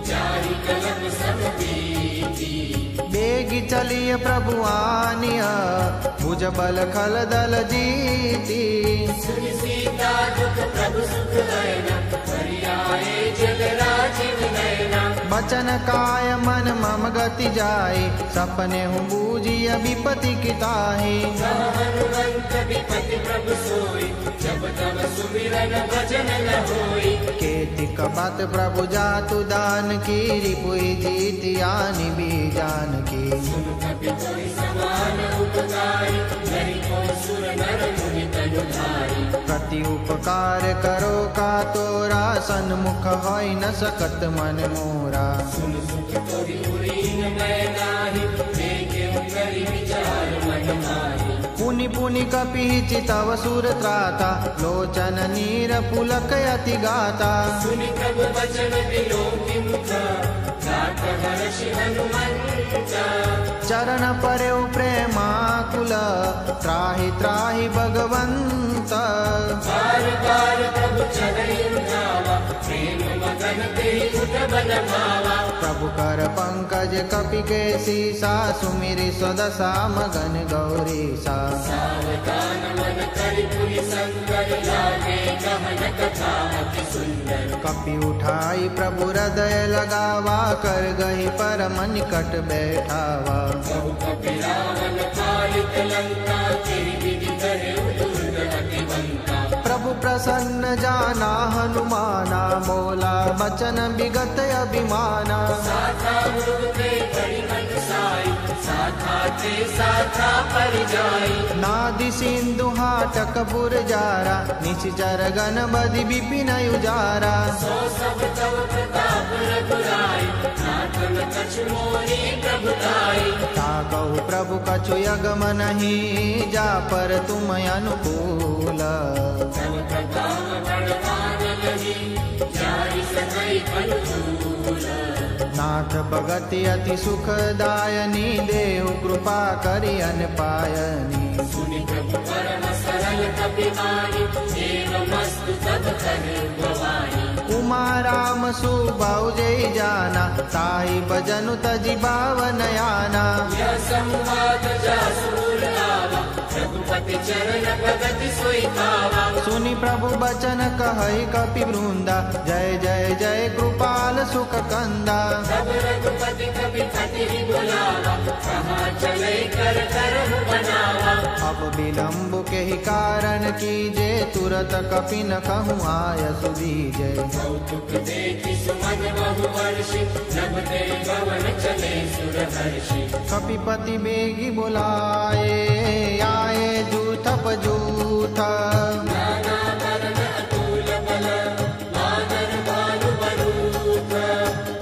जाहि कलप सब बीती। बेगी चलिय प्रभु आनिय, भुज बल खल दल जीती। सुनि सीता दुख प्रभु सुख लयना, परियाए जग राजीव नयना। बचन काय मन मम गति जाई, सपने हूँ बूझिय विपति किताही। कह हनुमंत विपति प्रभु सोई, जब तब सुमिरन भजन न होई। केतिक बात प्रभु जातु दान की, रिपुहि जीति आनि भी जान की। सुन कपि कोई समान उपकारी, नहीं को सुर नर मुनि तनु धारी। प्रति उपकार करो का तोरा, सन्मुख होई न सकत मन मोरा। सुन सुख तोहि उरीन मैं नाही, देखे करि विचार मन माही। पुनि पुनि कपि चितव सुर त्राता, लोचन नीर पुलक अति गाता। सुनि प्रभु वचन विलोकि मुख, गात हर्षि हनुमंत। चरण परेउ प्रेमाकुल, त्राहि त्राहि भगवंत। बार बार प्रभु चरण उठावा, प्रेम मगन तेहि उठ बल भावा। प्रभु कर पंकज कपि के सीसा, सुमिरि स्वदशा मगन गौरीसा। सावधान मन करि पुनि संकर, लागे गहन कथा अति सुंदर। कपि उठाई प्रभु हृदय लगावा, कर गही परम निकट बैठावा। बहु कपि रावण पालित लंका, तेहि विधि कहे दुर्ग अतिवंता। प्रभु प्रसन्न जाना हनुमाना, बोला बचन विगत अभिमाना। साथा मृग के करि हंसाई, साथाते साथा पर जाई नादि सिंधु हाटक बुरजारा निश्चर गण बदि विपिन उजारा सो सब तव प्रताप रघुराई नाथन कछु मोहि प्रभुताई ताकहु प्रभु कछु यगम नहीं जा पर तुम अनुकूल तव प्रताप बड़वान लगी जाई सकै अनुकूल नाथ भगति अति सुखदायनी देव कृपा करि अन पायनी सुनि प्रभु परम सरल कपिवाणी एवमस्तु तब करे भवानी उमा राम सुबाहु जय जाना ताहि भजनु तजि भावन याना यह संवाद जासुर आवा रघुपति चरण भगति सोई पावा सुनि प्रभु बचन कहै कपि वृंदा जय जय जय कृपाल सुख कंदा तब रघुपति कपि खति बुलावा कहाँ चले कर करहु बनावा अब विलम्ब के ही कारण कीजे तुरत कपि न कहूँ आय सुदीजे कौतुक देखि सुमन बहु वर्षि नभते भवन चले सुर हर्षि कपिपति बेगी बुलाए आए जूथप जूथ नाना वरण अतुल बल वानर भानु बरूथ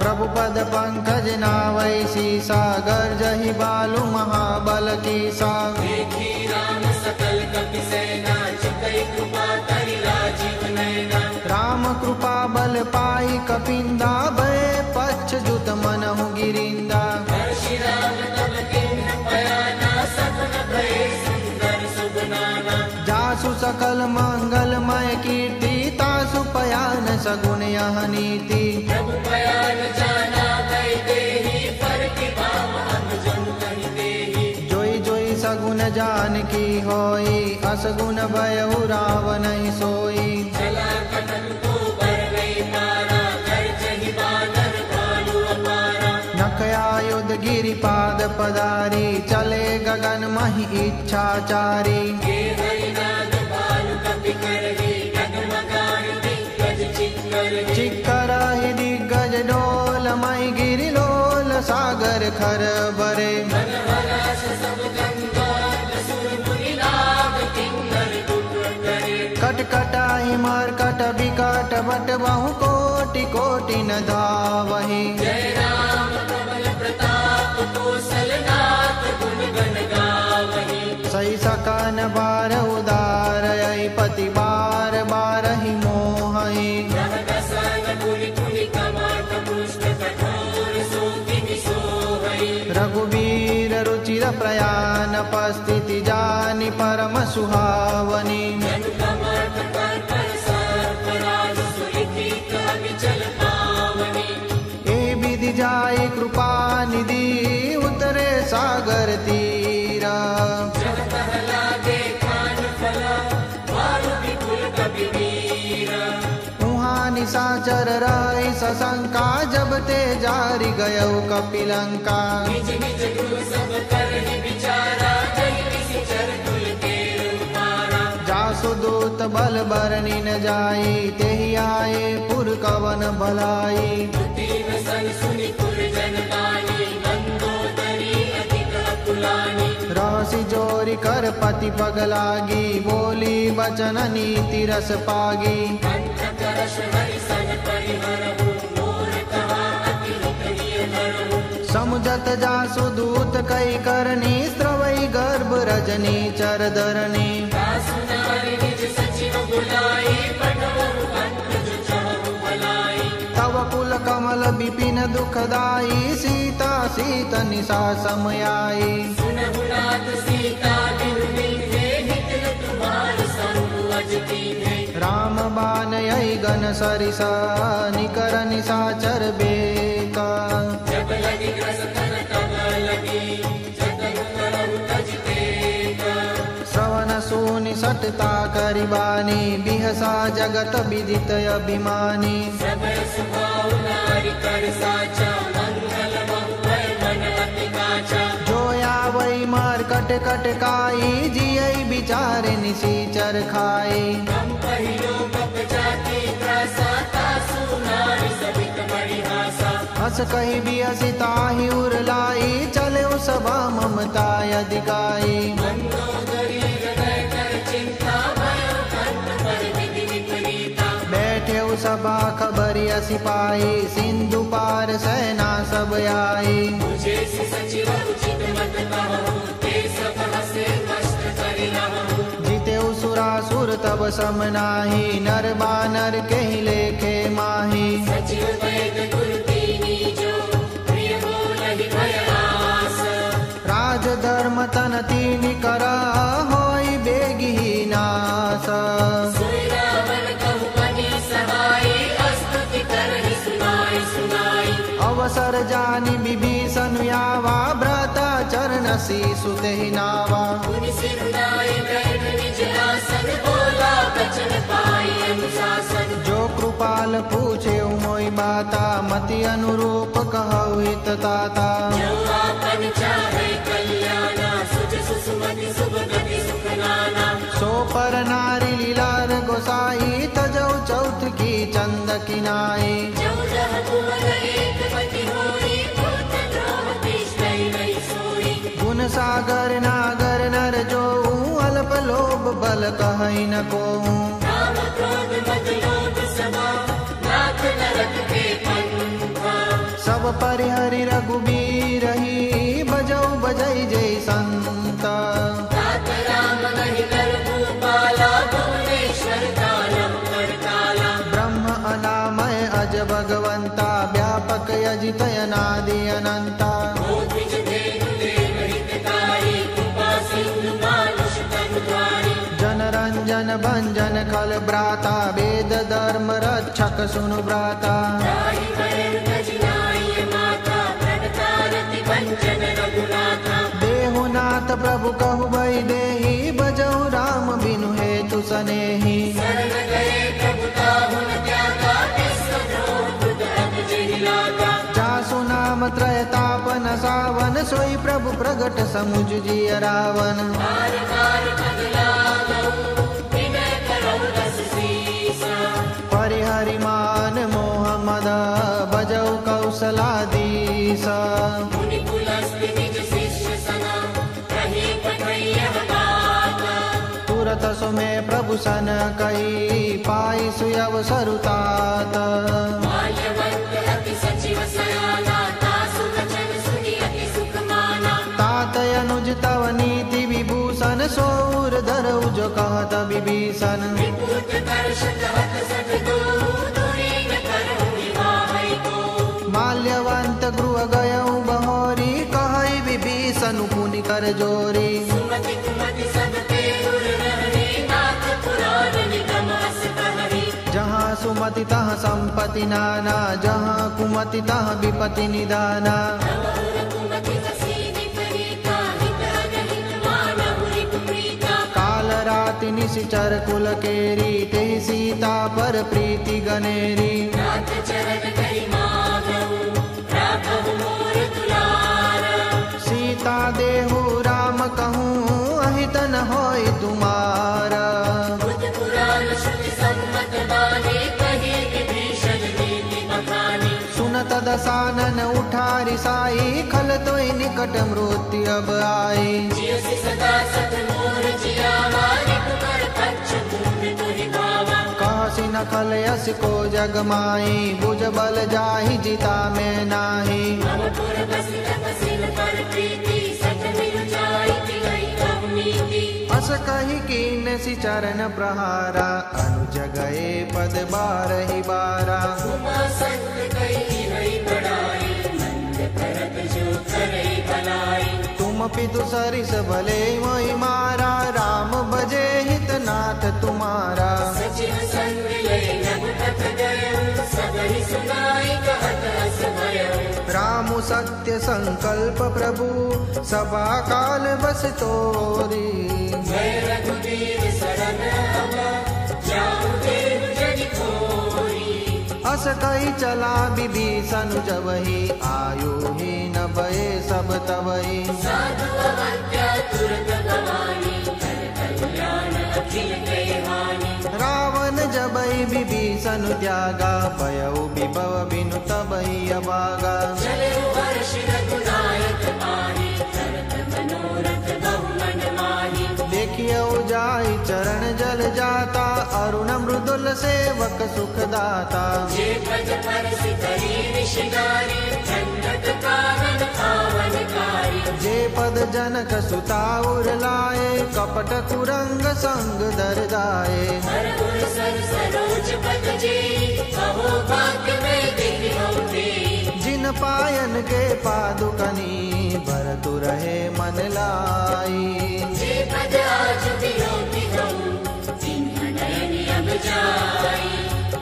प्रभु पद पंकज नावै सीसा गर्जहि बालु महाबल कीसा देखी राम सकल कपि सेना चितई कृपा करि राजीव नैना राम कृपा बल पाई कपिंदा भय पच्छ जुत मनहु गिरिंदा हर्षि राम तब किन्ह पयाना सपन भय सुंदर सुगनाना जासु सकल मंगलमय कीर्ति तासु पयान सगुन यह नीति प्रभु पयान जाना कहि देहि पर कि भाव अनुजन कहि देहि जोई जोई सगुन जान की होई असगुन भयउ रावण ही सोई चला कटन को बर नहीं पारा कर जहि बानर भालु अपारा नखया युध गिरिपाद पदारी चले गगन महि इच्छाचारी हे हरिनाद भालु कपि करहि डगमगाहि दिग्गज चिक्करहि चिक्कर ही दिग्गज डोल मई गिरिलोल सागर खर बरे मन हरास सब गंगार सुर मुनि नाग किन्नर दुख करे कट कटाई मार कट विकट बट बहु कोटि कोटि न धावहि जय राम कमल प्रताप कौशलनाथ गुण गण गावहि सही सकन बार उदार पति बार बार ही मोहि रह दसन पुनि पुनि कमाट पुष्ट कठोर सोतिनि सोहै रघुवीर रुचिर प्रयाण पस्थिति जानि परम सुहावनी जनु कमाट पर पर सर्प राज सुलिखि कवि चल पावनि ए विधि जाय कृपा निधि उतरे सागर तीरा जब प्रहलादे खान फला वारु विपुल कवि वीरा उहाँ निशाचर राय सशंका जब ते जारी गयो कपिलंका निज निज गुरु सब करहि विचारा जहि किसी चर कुल के रूपारा जासु दूत बल बरनि न जाई तेहि आए पुर कवन भलाई तीन सन सुनि पुर जन पानी मंदोदरी अधिक अकुलानी राशि जोरी कर पति पग लागी बोली बचन नीति रस पागी कंठ करश हरि सन परिहरहु मोर कहा अति हितैय धरहु समुझत जासु दूत कई करनी स्रवई गर्भ रजनी चर धरनी दासु नारी निज सचिव बुलाई पठवहु पंकज चहु भलाई तव कुल कमल विपिन दुखदाई सीता सीत निशा समयाई सुनहु नाथ सीता बिनु मिलते हित न तुम्हार संग अजती है राम बान यही गन सरिसा निकर निशाचर बेका जब लगी ग्रस तन तब लगी जतन करहु तजते का श्रवण सुनि सटता करिबानी बिहसा जगत विदित अभिमानी समय सुभाव नारी कर साचा मंगल बहु भय मन अति काचा जोया वही मार कट कट काई जियई विचार निशीचर खाई हम पहिलो कप जाति त्रासा तासु नारी सबित बड़ी हासा अस कही भी असिताही उरलाई, चले सभा ममता अधिकाई। बैठे सभा खबरी सिपाही, सिंधु पार सेना सब आई। जीते सुरासुर तब समनाही, नर बानर के लेखे माही। राज धर्म तन तीन करा, होई बेगी नाश। अवसर जानी विभीषण आवा, व्रता चरण शीशु तेहि नावा। जो कृपाल पूछे मोई बाता, मति अनुरूप कहु हित ताता। सो पर नारी लीलार गोसाई, तजौ चौथ की चंद किनाई। गुण सागर नागर नर जो, अल्प लोभ बल कहै न कोहू। सब परिहरि रघुबीर ही, बजौ बजै जय संत। ब्रह्म अनामय अज भगवंता, व्यापक अजित अनादि अनंता। जन रंजन भंजन खल भ्राता, वेद धर्म रक्षक सुनु भ्राता। देहुनाथ प्रभु कहु भई देहि, बजहु राम बिनु हेतु सनेहि। जासु नाम त्रयतापन सावन, सोई प्रभु प्रगट समुझ जिय रावण। परिहरि मान मोह मद, बजौ कौशलाधीश। तुरत सुमे प्रभु सन कही, पाई सुअवसर तात। तात अनुज तव नीति विभूषण, सौर धरऊ जो कहत विभीषण। माल्यवंत गृह गयऊ बहोरी, कहई विभीषण पुनि कर जोरी। जहाँ सुमति तहाँ संपत्ति नाना, जहाँ कुमति तहाँ विपत्ति निदाना। काल राति निशिचर कुल केरी, तेहि सीता पर प्रीति गनेरी। सीता देहु राम कहूँ, अहित न होय तुम्हारा। सुनत दसानन उठारी साई, खल तोय निकट मृत्यु अब आई। कहसी न खल यस को जग माई, बुझ बल जाहि जिता में नाही। अस कही कीन सि चरण प्रहारा, अनुज गए पद बारहि बारा। तुम पितु सरिस भले मोहि मारा, राम बजे हित नाथ तुम्हारा। राम सत्य संकल्प प्रभु, सभा काल बस तोरी। अस कही चला विभीषण जबहि, आयु ही न भये सब तबहि। रावण जबहि विभीषण त्यागा, भयउ विभव बिनु तबहि अभागा। चले हर्ष रघुनायक पाहि, करत मनोरथ बहु मन माहि। देखियो जाई चरण जल जाता, अरुण मृदुल सेवक सुखदाता। जे पद परस करी ऋषिगारी, दंडक कानन पावनकारी। जे पद जनक सुता उर लाए, कपट कुरंग संग दर दाए। हर उर सर सरोज पद जी, कहो भाग्य में देखि हम देई। जिन पायन के पादुकनी, भरतु रहे मन लाई। जे पद आज विलोकि हूँ, तिन्ह नयन अब जाई।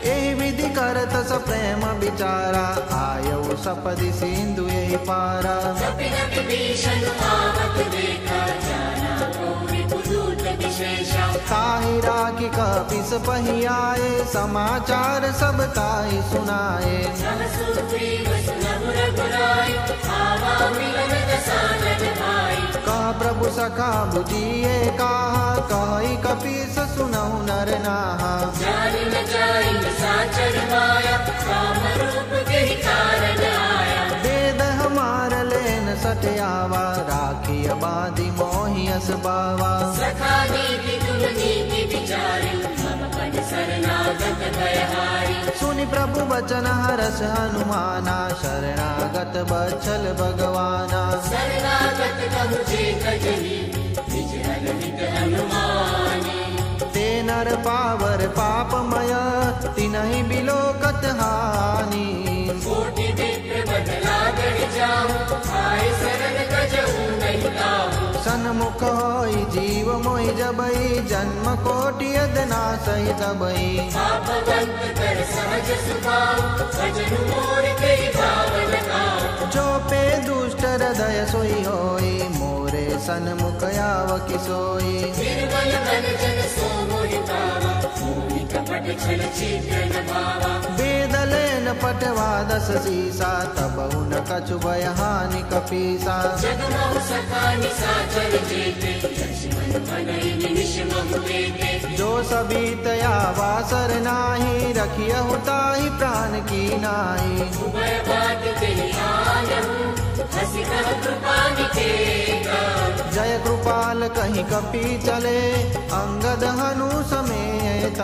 एहि विधि करत स प्रेम विचारा, आयउ सपदि सिंधु यही पारा। कपिल विभीषण आवत देखा, जाना कोई पुरूत विशेषा। ताहि राखी कपिस पहि आए, समाचार सब ताहि सुनाए। सब सुग्रीव सुनहु रघुराई, आवा मिलन दसानन भाई। कह प्रभु सखा बुझिए कहा, कहि कपीस सुनहु नर नाहा। जानि न जाई साचर माया, काम रूप के कारण आया। वेद हमार लेन सटयावा, राखी बांधि मोहि अस बावा। सखा नीति तुम नीति विचारी, मम पद शरणागत भयहारी। सुनि प्रभु वचन हरस हनुमाना, शरणागत बच्छल भगवाना। शरणागत कहु जे कजही, निज हित हनुमानी। ते नर पावर पापमय, तिनहि बिलोकत हानि। कोटि विप्र बदला गढ़ जाऊं, आए शरण गजहु नहीं ताहू। सन्मुख होई जीव मोहि जबई, जन्म कोटि अदना सहि तबई। पापवंत कर सहज सुभाव, भजन मोर के भाव लगाओ। जो पे दुष्ट हृदय सोई होई, मोरे सन्मुख आव किसोई। निर्बल मन जन सो मोहि पावा, मोहि कपट छल छिद्र न भावा। वेद लेन पटवा दस सीसा, तबहु न कछु भय हानि कपीसा। जगमोह सखा निशाचर जेते, लक्ष्मण भनहि निमिष महु लेते। जो सबीत आवासर नाही, रखियहु ताहि प्राण की नाई। उभय बाट तेहि आनहु, हँसि कह कृपा निकेता। जय कृपाल कहीं कपि चले, अंगद हनु समेत।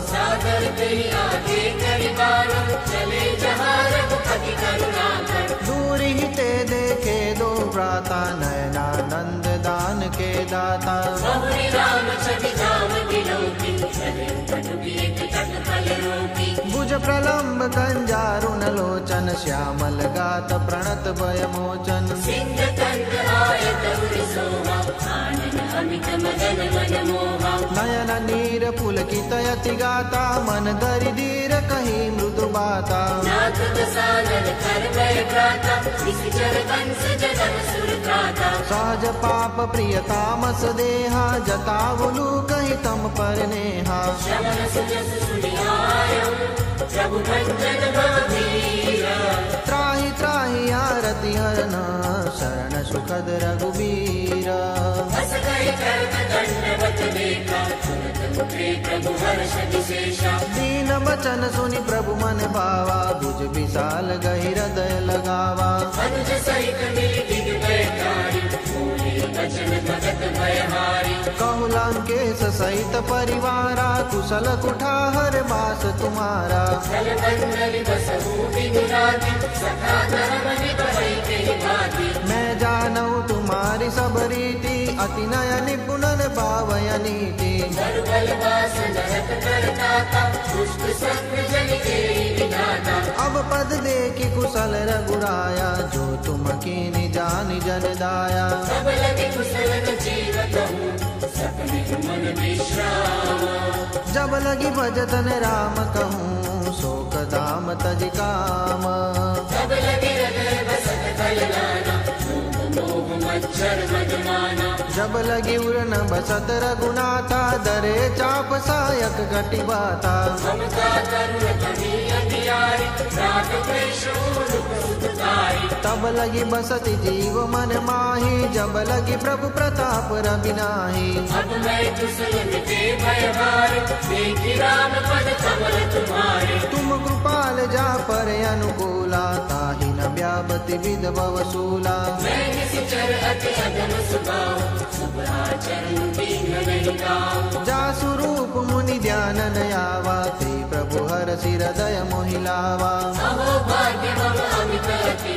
सागर तेहि आगे करि बाण, चले जहाँ रघुपति करुणाकर। दूर ही ते देखे दो भ्राता, नयनानंद दान के दाता। बहुरि राम छवि धाम बिलोकी, चले कटुकी एक तट फल रोकी। भुज प्रलम्ब कंजारुन लोचन, श्यामल गात प्रणत भय मोचन। सिंह तंत्र आयत उर सोहा, आनन अमित मदन मन मोहा। नयन नीर पुलकित यति गाता, मन धरि धीर कही मृदु बाता। नाथ दसानन कर भय भ्राता, निश्चर कंस जगत सुर त्राता। सहज पाप प्रिय तामस देहा, जतावलु कही तम पर नेहा। श्रवण सुजस सुनि आयौ, प्रभु भंजन भवधीरा। त्राहि त्राहि आरति हरन, शरण सुखद रघुबीर। हस कहि कर्म दंडवत देखा, तुरत मुखे प्रभु हर्ष विशेषा। दीन वचन सुनि प्रभु मन भावा, भुज विशाल गहि हृदय लगावा। अनुज सहित मिलि दिग्विजय कारी, बोले वचन भगत भयहारी। कहु लंकेश सहित परिवारा, कुशल कुठार वास तुम्हारा। चल बंधन बसहु बिनु राती, सखा धर्म निभहि तेहि भाती। मैं जानऊ तुम्हारी सब रीति, अति नय निपुणन भावय नीति। बल बास नरक करताता, दुष्ट संग जन तेहि विधाता। अब पद देखि कुशल रघुराया, जो तुम कीनि जानि जन दाया। सब लगे कुशल न जीवत हूँ, सपने मन विश्रामा। जब लगी भजतन राम कहूँ, शोक दाम तज काम। सब लगे हृदय बसत कल नाना, मोह मोह मच्छर मदमाना। जब लगी उड़न बसत रघुनाथा, दरे चाप सायक घटी बाता। ममता तरुण कभी अंधियारी, राग द्वेष रूप सुखकारी। तब लगी बसति जीव मन माही, जब लगी प्रभु प्रताप रवि नाही। अब मैं कुशल मिटे भय भार, देखी राम पद कमल तुम्हारे। तुम कृपाल जा पर अनुकूला, ताहि न व्यापति विध भवसूला। मैं निश्चर अति अगम सुभाव, शुभ आचरण दीन नहीं गाओ। जा स्वरूप मुनि ध्यान नयावा, ते प्रभु हर सिर हृदय मोहिलावा। अहो भाग्य मम अमित अति,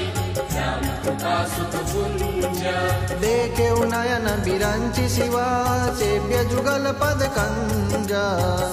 राम कृपा सुख पुंज। देखे नयन बिरंचि शिवा, सेव्य जुगल पद कंज।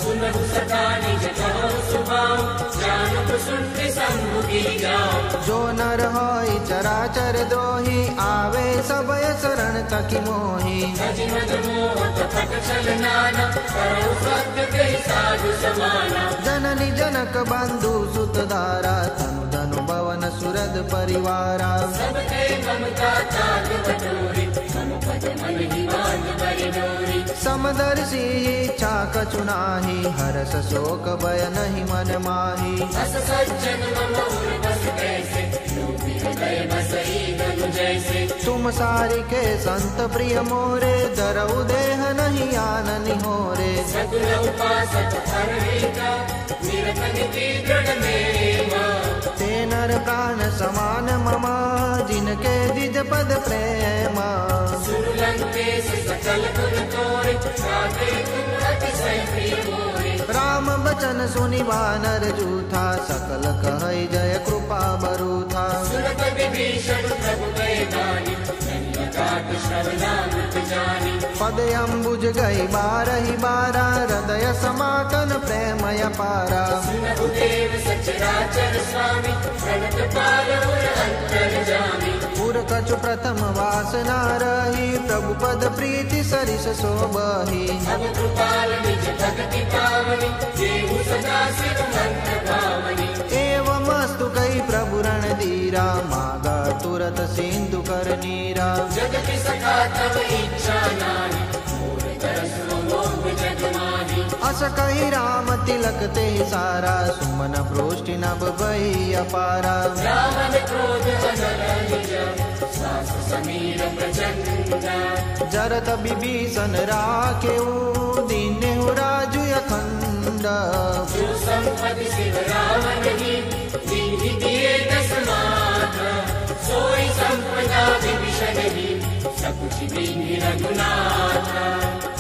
सुनहु सदा निज कहो सुभाव, जानहु सुनते सम्मुखी जाओ। जो नर होई चराचर द्रोही, आवे सबय शरण तकी मोही। सजि मद मोह कपट छल नाना, करो सत्य कहि साधु समाना। जननी जनक बंधु सुत धारा, तनु धनु भवन सुरद परिवारा। सबके ममता त्याग बटोरी, मम पद मन ही बांध बरि डोरी। समदर्शी इच्छा कछु नाही, हरस शोक भय नहीं मन माही। अस सज्जन मम उर बस कैसे, लोभी हृदय बसई गनु जैसे। तुम सारिके संत प्रिय मोरे, धरऊ देह नहीं आननि होरे। सगुण उपासक हरहिता, निरतन की दृढ़ नेमा। ते नर प्राण समान मम, जिनके द्विज पद प्रेमा। सुर लंकेश सकल गुण तोरे, गाते तुम अतिशय प्रिय मोरे। राम बचन सुनि वानर जूथा, सकल कहै जय कृपा बरूथा। सुरत विभीषण प्रभु गए गानी, काट श्रवणामृत जानी। पद अम्बुज गई बारहि बारा, हृदय समातन प्रेमय पारा। सुनहु देव सचराचर स्वामी, प्रणत पाल उर अंतर्जामी। पुर कछु प्रथम वासना रही, प्रभु पद प्रीति सरिस शोभहि। अब कृपाल निज भक्ति पावनी, देहु सदा शिव मंत्र भावनी। एवमस्तु कहि प्रभु रणधीरा, मागा तुरत सिंधु कर नीरा। जगति सखा तव इच्छा नाहि, मोर तरस मोह जग माहि। अस कहि राम तिलक ते सारा, सुमन प्रोष्टि नभ भई अपारा। रावण क्रोध अनल निज, सास समीर प्रचंड। जरत विभीषण राखेऊ, दीनेहु राजु अखंड। जो संपत्ति शिव रावण ही, दीन्हि दिए दस मात्र। सोई संपदा विभीषण ही, सकुचि दीन्हि रघुनाथ।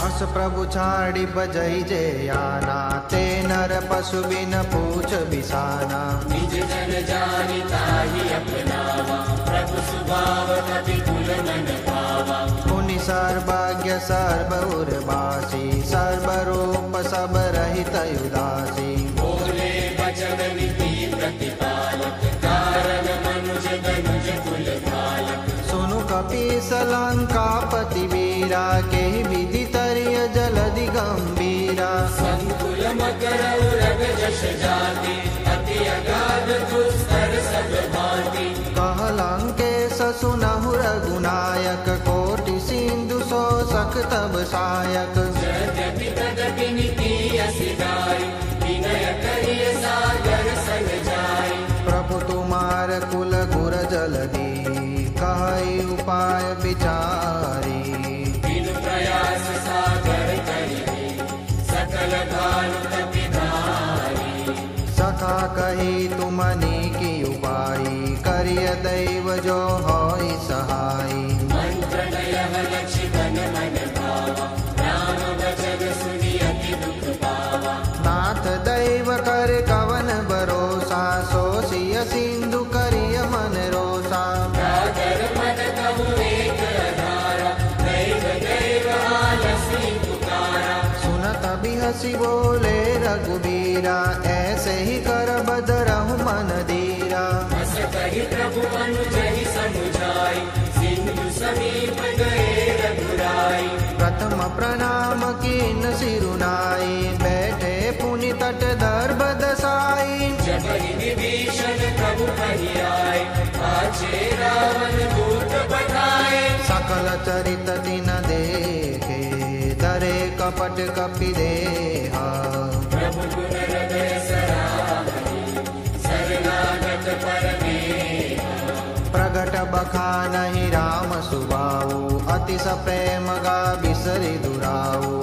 अस प्रभु छाड़ी बजई जे आना, ते नर पशु बिन पूछ बिसाना। निज जन जानि ताहि अपनावा, प्रभु सुभाव कपि कुल मन भावा। मुनि सर्वज्ञ सर्व उर्वासी, सर्वरूप सब रहित उदासी। बोले बचन नीति प्रतिपालक, कारण मनुज धनुज कुल बालक। सुनु कपीस लंकापति वीरा, के विधि तरिय जलधि गंभीरा। संकुल मकर उरग जश जाति, अति अगाध दुस्तर सब भांति। कह लंकेश सुनहु रघुनायक, कोटि सिंधु शोषक तब सायक। यद्यपि तदपि नीति असि गाई, विनय करिय सागर सन जाई। प्रभु तुम्हार कुल गुर जलधि, कहै उपाय विचारी। बिनु प्रयास सागर करिबे, सकल भानु कपि धारी। सखा कही तुमनी की उपाई, करिय दैव जो होई सहाई। मंत्र नयह लक्ष्मण मन भावा, राम वचन सुनि अति दुख पावा। नाथ दैव कर कवन भरोसा, सोसिय सिंधु करिय मन रोसा। सागर मद कहु एक अधारा, दैव दैव आलसी पुकारा। सुनत बिहसी बोले रघुबीरा, ऐसे ही कर बदरहु मन धीरा। बस कहि प्रभु अनुजहि समुझाई, सिंधु समीप गए रघुराई। प्रथम प्रणाम कीन सिरुनाई, बैठे पुनि तट दर्भ दसाई। जबहि विभीषण प्रभु कहि आए, पाछे रावण दूत पठाए। सकल चरित दिन दे कपट कपि देहा। प्रभु गुण हृदय सराहनीय, शरणागत परमेहा। प्रगट बखानहि राम सुबाऊ, अतिश प्रेम गा बिसरि दुराऊ।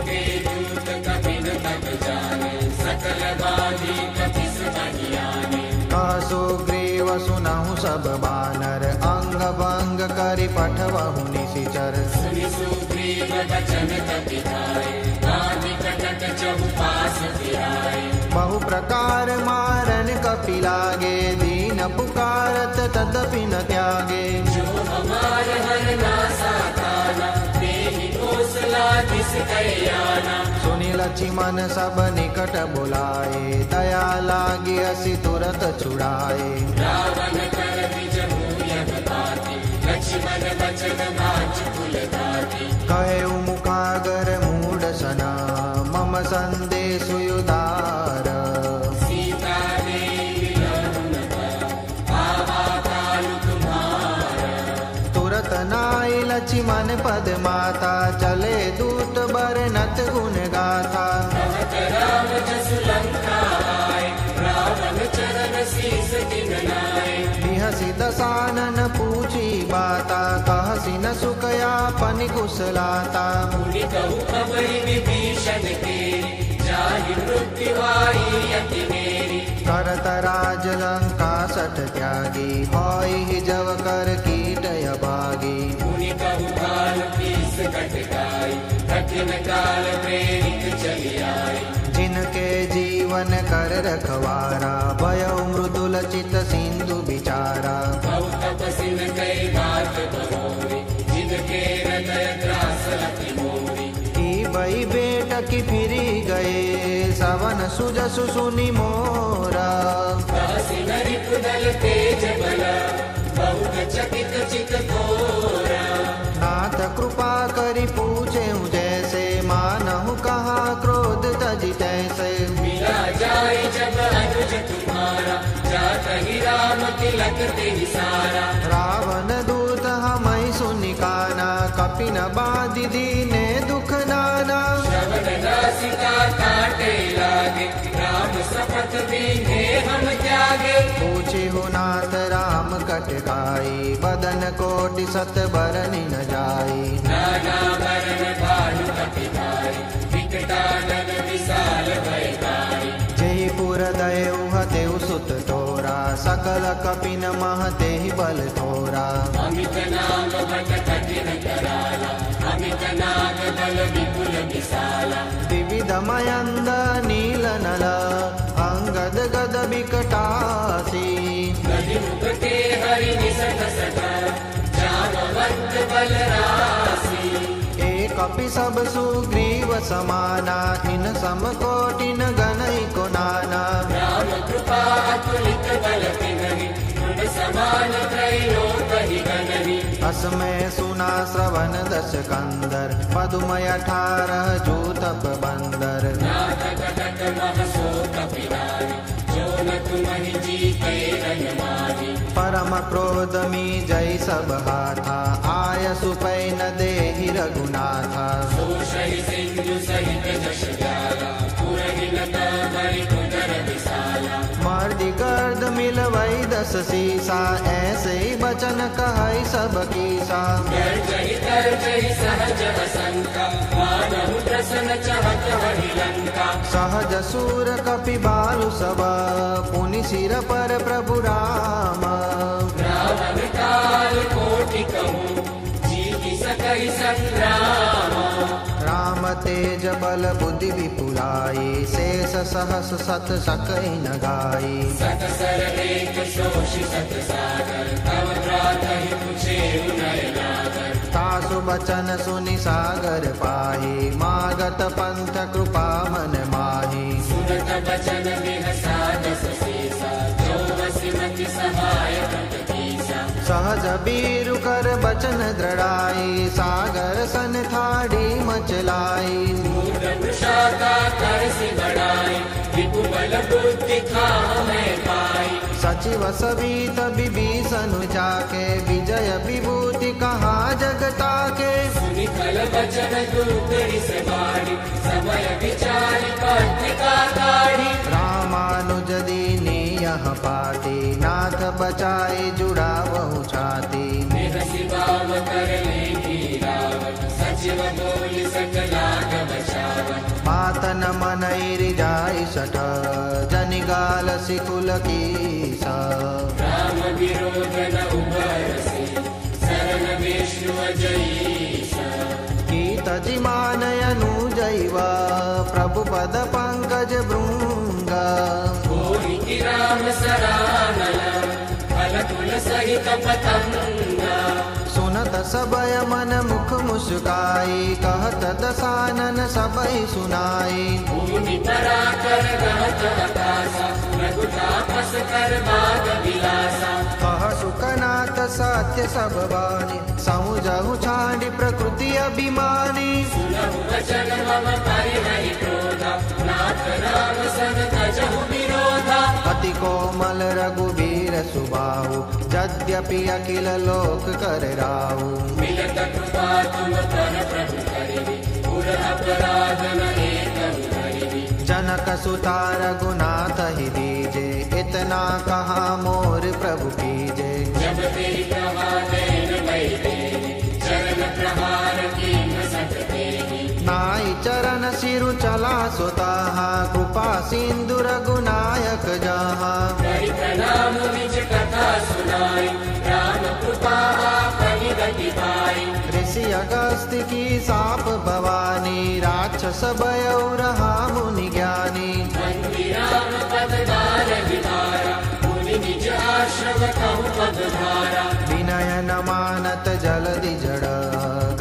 के दूत कपिन तब जाने, सकल बाधी कपिस बनियाने। कह सुग्रीव सुनहु सब बानर, अंग भंग करि पठवहु निशिचर। सुनि सुग्रीव बचन कपि धाय, बाँधि कटक चहुपास फिराए। बहु प्रकार मारन कपि लागे, दीन पुकारत तदपि न त्यागे। जो हमार हर नासा काना, तेहि कौशला दिस कल्याणा। सुनि लक्ष्मण सब निकट बुलाए, दया लागी असी तुरत छुड़ाए। रावण कर निज भूयग बाती, लक्ष्मण बचन बाँच कुल दाती। कहे मुखागर मूढ़ सना, मम संदेश उदार। सीता देवी लहुन पर, आवा काल तुम्हारा। तुरत नाई लक्ष्मण पद माता, चले दूत बरनत गुण गाथा। कहत राम जसु लंका आए, रावण चरण शीस दिन नाए। बिहसि दसानन पूछी बाता, कहसि न सुखयापन कुशलाता। मुनि कहु खबरि विभीषण केरि, जाहि मृत्यु आई अति मेरी। करत राज लंका सठ त्यागी, होई जव कर कीटय भागी। मुनि कहु काल पीस कटकाई, कठिन काल प्रेरित चली आई। जिनके जीवन कर रखवारा, भयउ मृदुल चित सिंधु बिचारा। बहु तपसिन कई बात बहोरी, जिनके हृदय त्रास अति मोरी। की बई बेट की फिरी गए, सवन सुजसु सुनि मोरा। दासी नरि कुदल तेज बला, बहुत चकित चित थोरा। नाथ कृपा करि पूछे जैसे, मानहु कहा क्रोध तजि तैसे। मिला जाय जब अनुज तुम्हारा, जात ही राम तिलक तेहि सारा। रावण दूत हमहि सुनि काना, कपिन बाधि दीने दुख नाना। श्रवण नासिका काटे लागे, राम शपथ दीने हम त्यागे। पूछे हो नाथ राम कट गाई, बदन कोटि सत बरनि न जाई। नाना वरण भानु कपि धाय, विकटानन विशाल भयकारी। जेहि पुर दयउ हतेउ सुत तोरा, सकल कपिन मह तेहि बल थोरा। अमित नाम भट कठिन कराला, अमित नाग बल विपुल विशाला। विविध मयंद नील नल, अंगद गद विकटासी। गति मुख के हरि निसट सटा, जामवंत बल राशि। एक कपि सब सुग्रीव समाना, इन सम कोटिन गणई को नाना। राम कृपा अतुलित बल तिन्हि, गुण समान त्रैलोक ही गणहि। असमय सुना श्रवण दस कंदर, पदुमय 18 जूतप बंदर। नाथ कटक मह शोक पिरारि, जो न तुम्हि जीते रन माहि। परम क्रोध मी जय सब हाथा, आय सुपै न देहि रघुनाथा। सोषहि सिंधु सहित जश जाला, पुरहि लता बरि कुदर विशाला। मर्दि गर्द मिलवै 10 सीसा, ऐसे ही बचन कहै सब कीसा। गर्जहि तर्जहि सहज असंका, मानहु प्रसन्न चहत वहि लंका। सहज सूर कपि बालु सब, पुनि सिर पर प्रभु राम। रावण काल कोटि कहूँ, जीति सकहि संग्राम। राम तेज बल बुद्धि विपुलाई, शेष सहस सत सकहि न गाई। सत सर एक शोषि सत सागर, तव त्राहि पुछेउ नर नागर। तासु बचन सुनि सागर पाहि, मागत पंथ कृपा मन माहि। सुनत बचन बिहसा दस सीसा, जो बसि मति सहाय बट कीसा। सहज बीरु कर बचन दृढ़ाई, सागर सन ठाड़ी मचलाई। मूढ़ वृषाका कर सि बढ़ाई, विपुबल बुद्धि खामे पाई। सचिव सवित विभीषण जाके, विजय विभूति कहा जगता के। सुनि विफल वचन दूतरी से बाड़ी समय विचारी पत्रिका काढ़ी रामानुज दीनी यह पाती नाथ बचाए जुड़ावहु छाती निहसी बाम कर लेगी रावण सचिव बोली सकलाग बचावन मातन मनैरि जाय सठ जनिगाल सिकुल कीस राम विरोध न उभरसी शरण विष्णु अजयीश कीत जिमानयनु जैव प्रभु पद पंकज भृंग भूरि राम सरानल फल कुल सहित पतंग सुनत सबय मन मुख मुस्काई कहत दसानन सबई सुनाई भूमि पराकर गहत आकाशा रघुतापस कर बाग विलासा कह सुकनाथ सत्य सब बानी समुझहु छांडी प्रकृति अभिमानी सुनहु वचन मम परिहरि क्रोधा नाथ राम सन तजहु विरोधा अति कोमल रघुबीर सुबाहु यद्यपि अखिल लोक कर राहु मिलत कृपा तुम पर प्रभु करिबी पुर अपराध न एकहु धरिबी जनक सुता रघुनाथ ही दीजे इतना कहा मोर प्रभु कीजे जब तेरी कहा नैन मई देवी चरण प्रहार कीन सत देवी नाई चरण सिरु चला सुताहा कृपा सिंधु रघुनायक जहा करि प्रणाम निज कथा सुनाई राम कृपा आपहि गति पाई ऋषि अगस्त्य की साप भवानी राक्षस भयो रहा मुनि ज्ञानी मंदिर राम पद दार विहारा मुनि निज आश्रम कहु पद धारा विनय न मानत जलधि जड़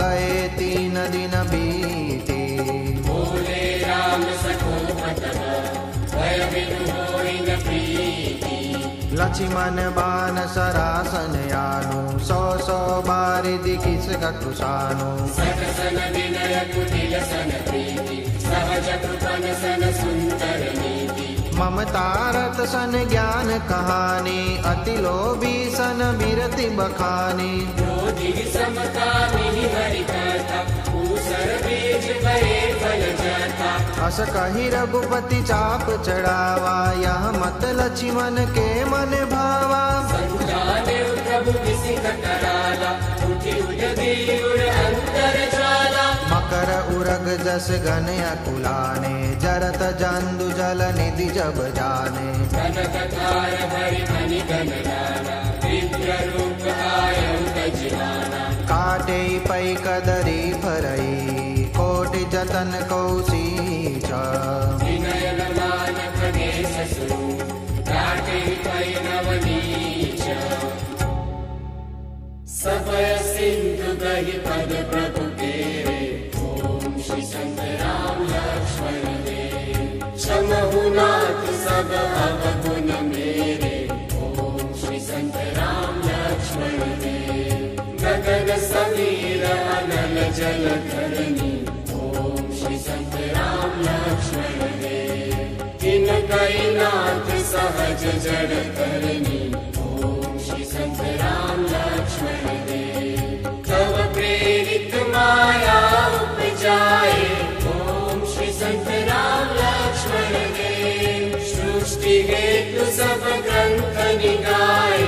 गए 3 दिन बीती बोले राम सखो पतन भय बिनु होई न प्रीति लक्ष्मण बान सरासन यानु 100 बारिधि किस कटुसानु सकसन विनय कुटिल सन प्रीति सहज कृपन सन सुंदर नीति ममतारत सन ज्ञान कहानी अति लोभी सन बिरति बखानी क्रोधी समता मिहि हरि कथा ऊसर बीज भये फल जाता अस कहि रघुपति चाप चढ़ावा यह मत लक्ष्मण के मन भावा संजाने प्रभु किसी कराला उठी उजदी उड़ अंतर ज्वाला मकर उरग जस घन अकुलाने जरत जंदु जल निधि जब जाने कनकधार भरि मणि गण लाला विद्र रूप आयं तजिलाना काटे पै कदरी फरई कोटि जतन कौशीच विनयन मान खगेश स्वरूप काटे पै नवनीच सबय सिंधु गहि पद प्रभु केरे ओम श्री संत राम लक्ष्मण देव क्षमहु नाथ सब अवगुण मेरे ओम श्री संत राम लक्ष्मण देव गगन समीर अनल जल धरनी ओम श्री संत राम लक्ष्मण देव तिन कई नाथ सहज जड़ करनी ओम श्री संत राम लक्ष्मण देव तव प्रेरित माया उपजाए ओम श्री संत राम लक्ष्मण देव सृष्टि हेतु सब ग्रंथ निगाए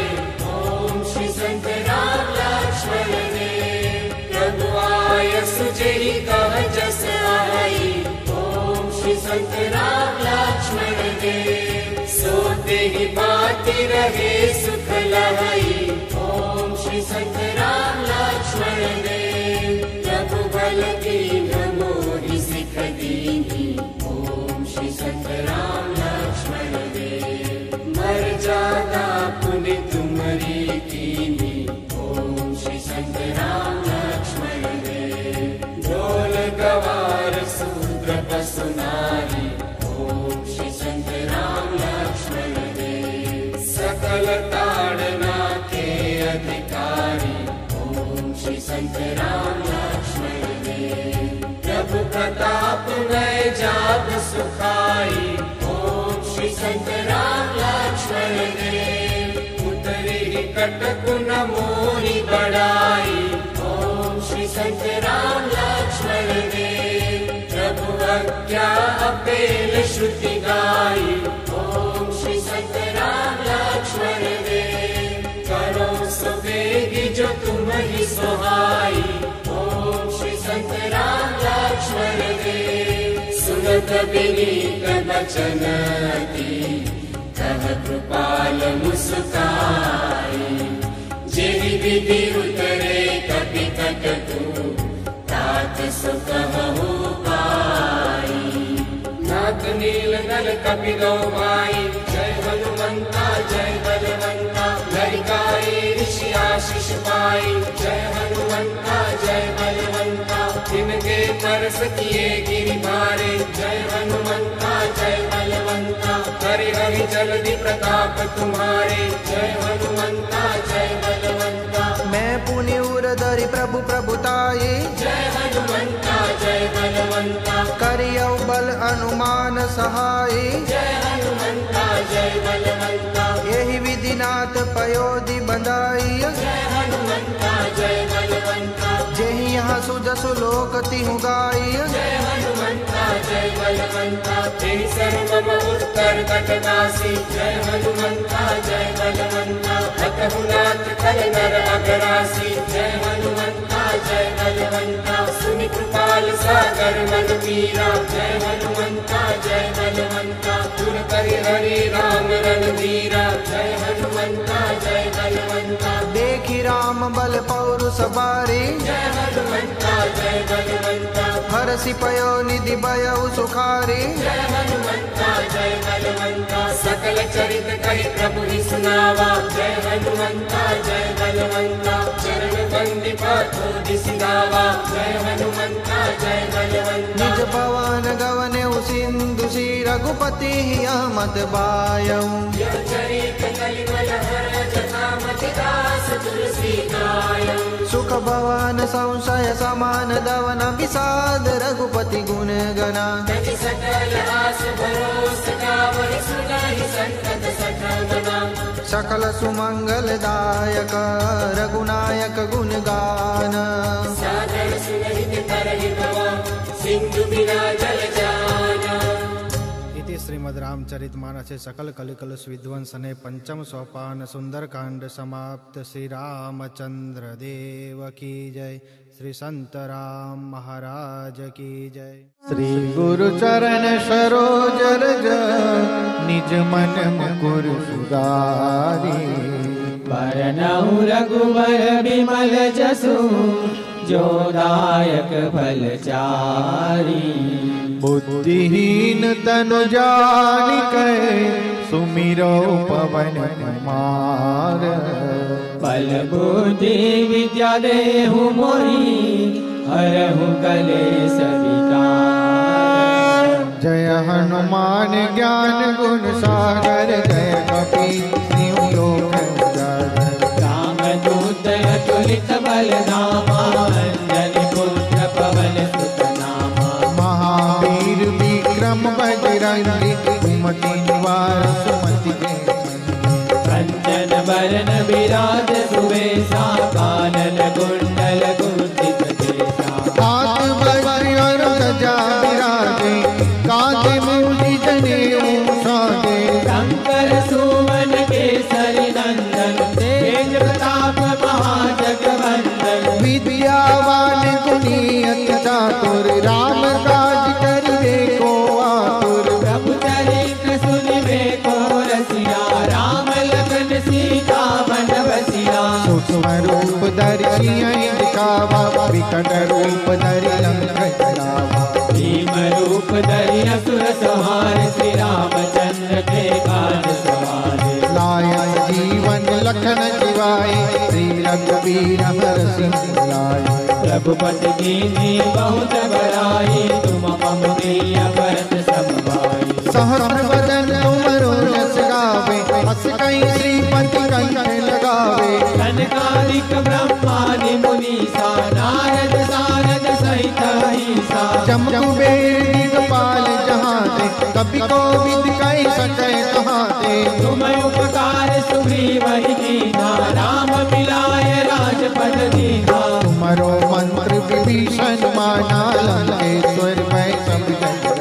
ओम श्री संत राम लक्ष्मण देव प्रभु आय सुजहि कह जस आई ओम श्री संत राम लक्ष्मण देव सोते ही बाती रहे सुख लहई ओम श्री संत राम लक्ष्मण देव प्रभु बल दीन मोहि सिख दीनी ओम श्री संत राम लक्ष्मण देव मर्यादा पुनि तुम्हारी कीनी ओम श्री संत राम लक्ष्मण देव ढोल गवार शूद्र पशु नारी ओम श्री संत राम लक्ष्मण देव सकल ताड़ना के अधिकारी ओम श्री संत राम लक्ष्मण देव प्रभु प्रताप में जाग सुखाई ओम श्री संत राम लक्ष्मण देव कटकु न मोहि बढ़ाई ओम श्री संत राम प्रज्ञा अपेल श्रुति गाई। ओम श्री सतराम लक्ष्मण देव, करो सो वेगी जो तुम ही सोहाई। ओम श्री सतराम लक्ष्मण देव, सुनत विनीत बचन अति, कह कृपाल मुस्काई। जेहि विधि उतरे कपि कटकु, तात सो कहु पाई। नाथ नील नल कपि गौ माई, जय हनुमंता जय बलवंता। लरिकाए ऋषि आशीष पाई, जय हनुमंता जय बलवंता। तिनके परस किए गिरि भारे, जय हनुमंता जय बलवंता। हरि हरि जल्दी प्रताप तुम्हारे, जय हनुमंता जय बलवंता। मैं पुनि उरधरि प्रभु प्रभुताई, जय हनुमंता जय बलवंता। करियौ बल अनुमान सहाय, जय हनुमंता जय बलवंता। यही विधिनाथ पयोधि बंधाई। जय हनुमंता जय बलवंता। जेहि यहाँ सुजसु लोक तिहु गाई। जय हनुमंता जय बलवंता। तेहि सर्वम उत्तर कटनासी, जय हनुमंता जय बलवंता। हतहु नाथ कल नर अगरासी, जय हनुमंता जय बलवंता। सुनि कृपाल सागर मन मीरा, जय हनुमंता जय बलवंता। तुर करि हरि राम रणधीरा, जय हनुमंता जय बलवंता। देखि राम बल पौरुष बारी, जय हनुमंता जय बलवंता। हरषि पयो निधि भयउ सुखारी। जय हनुमंता जय बलवंता। सकल चरित कहि प्रभु ही सुनावा, जय हनुमंता जय बलवंता। चरण बंदी पाथो दिसिदावा, जय हनुमंता जय बलवंता। निज भवन गवने सिंधु सी रघुपति मत बायऊ। चरित कलिमल हर जटामति दास तुलसी गायऊ। सुख भवन संशय समान दवन विषाद रघुपति गुण गना। तजि सकल आस भरोस गावहि सुनाहि संतत सठमना। सकल सुमंगल दायक रघुनायक गुण गान। सादर सुनहित तरहि भवा, सिंधु बिना जल जाना। इति श्रीमद् रामचरितमानसे सकल कलिकलुष विध्वंसने पंचम सोपान सुंदरकांड समाप्त। श्री रामचंद्र देव की जय। श्री संत राम महाराज की जय। श्री गुरु चरण सरोज रज, निज मन मुकुर सुधारी। वरनहुँ रघुबर बिमल जसु, जो दायक फल चारी। बुद्धिहीन तनु जानिकै, सुमिरो पवन कुमार। बल बुद्धि विद्या देहु मोहि, हरहु कलेश विकार। जय हनुमान ज्ञान गुण सागर, जय कपीस लोक उजागर। रामदूत अतुलित बल धामा, अंजनी पुत्र पवन सुत नामा। महावीर विक्रम बजरंगी, कुमति निवार सुमति के संगी। कंचन बरन विराज सुवेशा, कानन कुंडल कुंचित केसा। हाथ वज्र और ध्वजा विराजे, कांधे मूढ़ि जनेऊ साजे। शंकर सुवन केसरी नंदन, तेज प्रताप महाजगवंदन। विद्यावान गुणी अति चातुर, राम काज करिबे को आतुर। प्रभु चरित्र सुनिबे को रसिया, राम लखन सीता मन बसिया। सूक्ष्म रूप धरि सियहि दिखावा, विकट रूप धरि लंक जरावा। भीम रूप धरि असुर संहार, श्री रामचंद्र के काज सवारे। लाय जीवन लखन जिवाए, श्री रघुवीर हरषि लाए। रघुपति कीन्ही बहुत बड़ाई, तुम मम प्रिय भरत सम भाई। सहस्र वदन तुमरो जस गावे, हस कहि श्रीपति कंठ लगावे। सनकादिक ब्रह्मादि मुनीसा, नारद सारद सहित अहिसा। जम कुबेर दिगपाल जहाते, कपि कोविद कहि सकै कहाते। तुम उपकार सुग्रीवहि कीन्हा, राम मिलाय राजपद दीन्हा। तुमरो मंत्र विभीषण माना, लंकेश्वर भय सब जग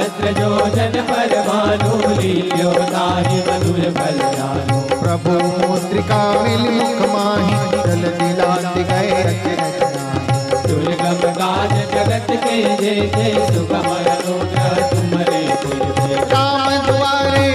सहस्र योजन पर भानु लील्यो ताहि मधुर फल जानु। प्रभु मुद्रिका मिली मुख माहि जल दिलाति गए रच रचनाहि। दुर्गम गान जगत के जेते सुगम अनुग्रह तुम्हारे तुझे। राम द्वारे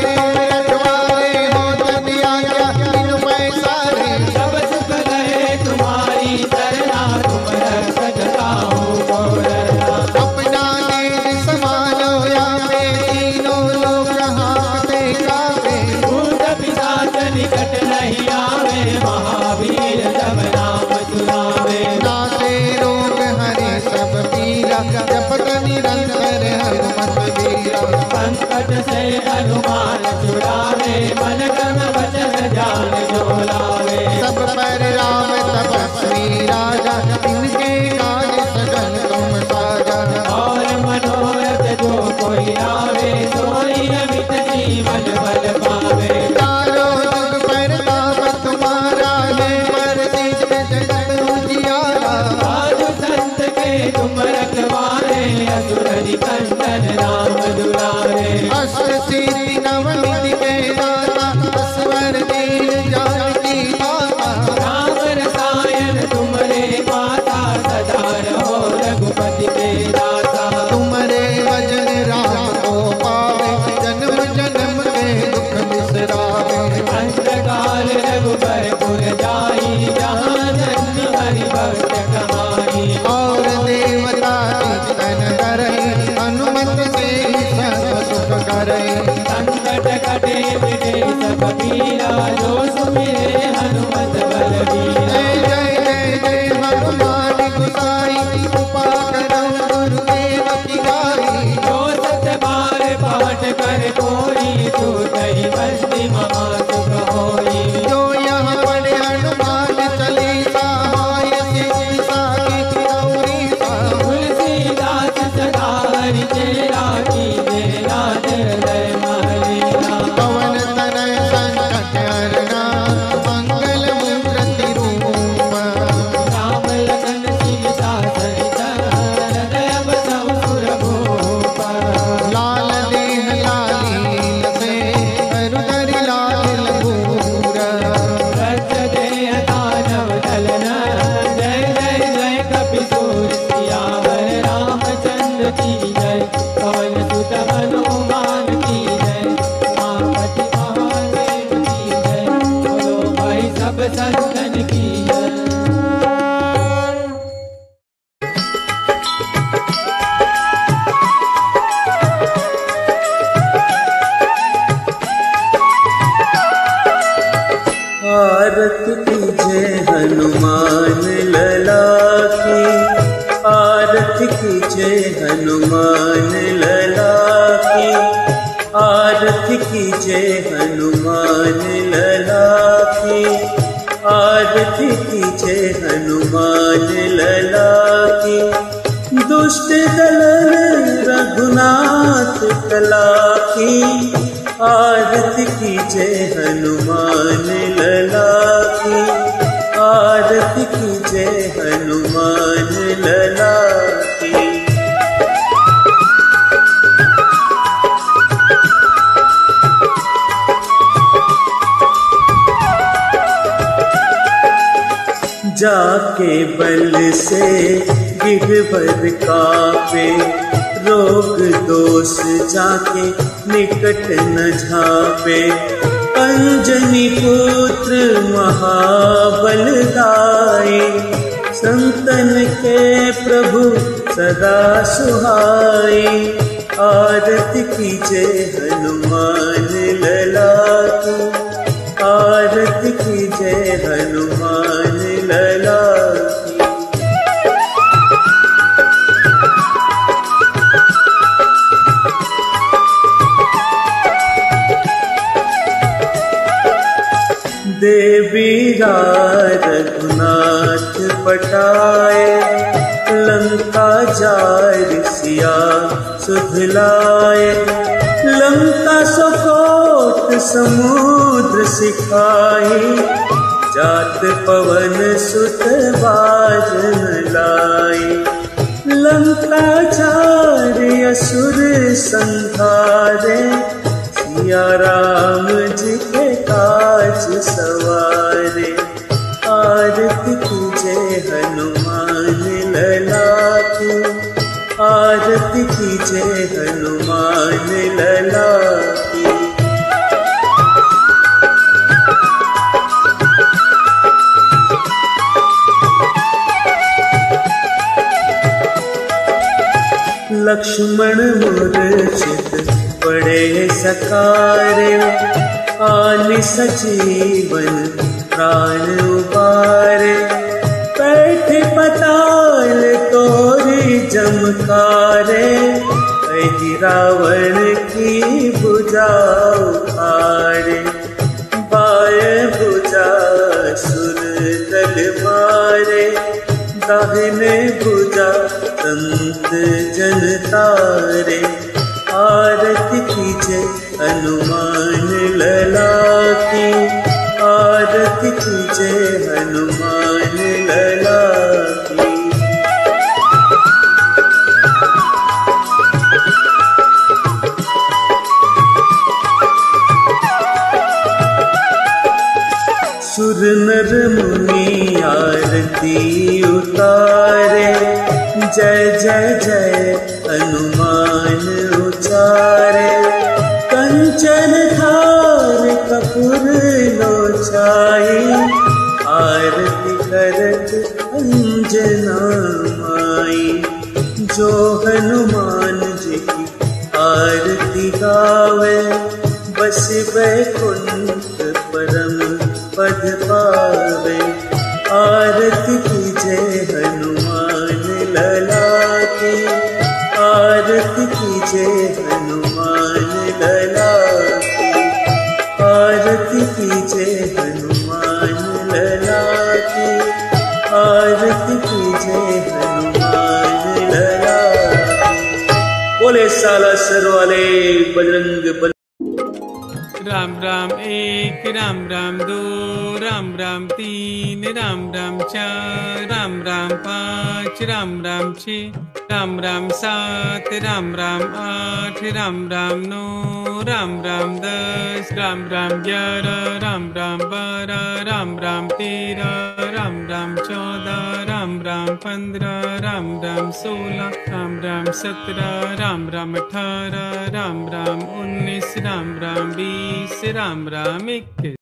रखवारे हो दुनिया क्या इन पैसारे। सब सुख रहे तुम्हारी शरणा तुम रक्षक काहू को डरना। अपना देश समालो या में तीनों लोग हाँकते कांपे। भूत पिशाच निकट नहीं आवे महावीर जब नाम सुनावे। नाते रोग हरे सब पीरा जपत निरंतर हनुमत वीरा। संकट से हनुमान छुड़ावे मन क्रम वचन ध्यान जो लावे। सब पर राम तपस्वी राजा इनके काज सगल तुम साजा। और मनोरथ जो कोई आवे सोई अमित जीवन बल पावे। चारों जुग पर ताप तुम्हारा है पर जगत उजियारा। साधु संत के तुम रखवारे असुर निकंदन राम दुलारे। अष्ट सिद्धि नवनिधि के दाता अस्वर दीन जानकी माता। राम रसायन तुमरे माता सदा रहो रघुपति के दाता। तुम्हारे वजन राम को पावे जन्म जन्म के दुख बिसरावे। अंतकाल रघुबरपुर जाई जहाँ धन्य हरि भक्त कमाई। और देवता कीर्तन करे हनुमत से सर्व सुख करे। संकट कटे मिटे सब पीरा जो सुमिरे हनुमत बलबीरा। जय जय जय जय हनुमान गोसाई कृपा करम गुरुदेव की गाई। जो सत बार पाठ कर कोई छूट ही बस्ती महा सुख होई। जो यहाँ पढ़े हनुमान चालीसा होय सिद्धि साखी गौरी सा। तुलसीदास सदा हरि चेरा कीजे राज हृदय महलीला। पवन तनय संकट हरना मंगल मूर्ति रूप। राम लखन सीता सहित हृदय बसहु सुरभूप। लाल देह लालील से हरुधरि लाल लहूर। रज देह दानव दलन जय जय जय कपिसूर सियावर रामचंद्र की जय। पवन सुत हनुमान की जय। मापति महादेव की जय। बोलो भाई सब संतन की जय। आरती कीजे हनुमान लला की। आरती कीजे हनुमान लला की। आरती कीजे हनुमान लला की। आरती कीजे हनुमान लला की। दुष्ट दलन रघुनाथ कला की। आरती कीजे हनुमान लला की। आरती कीजे हनुमान लला की। जाके बल से गिरवर कापे। रोग दोष जाके निकट न झापे। अंजनी पुत्र महाबल दाई। संतन के प्रभु सदा सुहाई। आरती कीजे हनुमान लला की। आरती कीजे हनुमान लला की। देवी रघुनाथ पटाए। लंका जाय सिया सुधलाए। लंका सकोट समुद्र सिखाई। जात पवन सुत बाजन लाई। लंका चार्य असुर संधारे, सिया राम जी के काज सवारे। आरती कीजे हनुमान लला की, आरती कीजे हनुमान लला की। लक्ष्मण मूर्छित पड़े सकारे, आन सजीवन प्राण उबारे। बैठे पताल तोरी जमकारे, कही रावण की भुजा उखाड़े। बाय भुजा सुर दल मारे, दाहिने भुजा संत जन तारे। आरती कीजे हनुमान लला की, आरती कीजे हनुमान लला की। सुर नर मुनि आरती उतारे, जय जय जय हनुमान उचारे। कंचन थार कपूर लोचाई, आरती करत अंजना माई। जो हनुमान जी की आरती गावे, बस बैकुंठ परम पद पावे। आरती कीजे हनुमान लला की, आरती कीजे हनुमान लला की। आरती कीजे हनुमान लला की, आरती कीजे हनुमान लला की। बोले सालासर वाले बजरंग बली। राम राम एक, राम राम दो, राम राम तीन, राम राम चार, राम राम पाँच, राम राम छः, राम राम सात, राम राम आठ, राम राम नौ, राम राम 10, राम राम 11, राम राम 12, राम राम 13, राम राम 14, राम राम 15, राम राम 16, राम राम 17, राम राम 18, राम राम 19, राम राम 20, राम राम 21।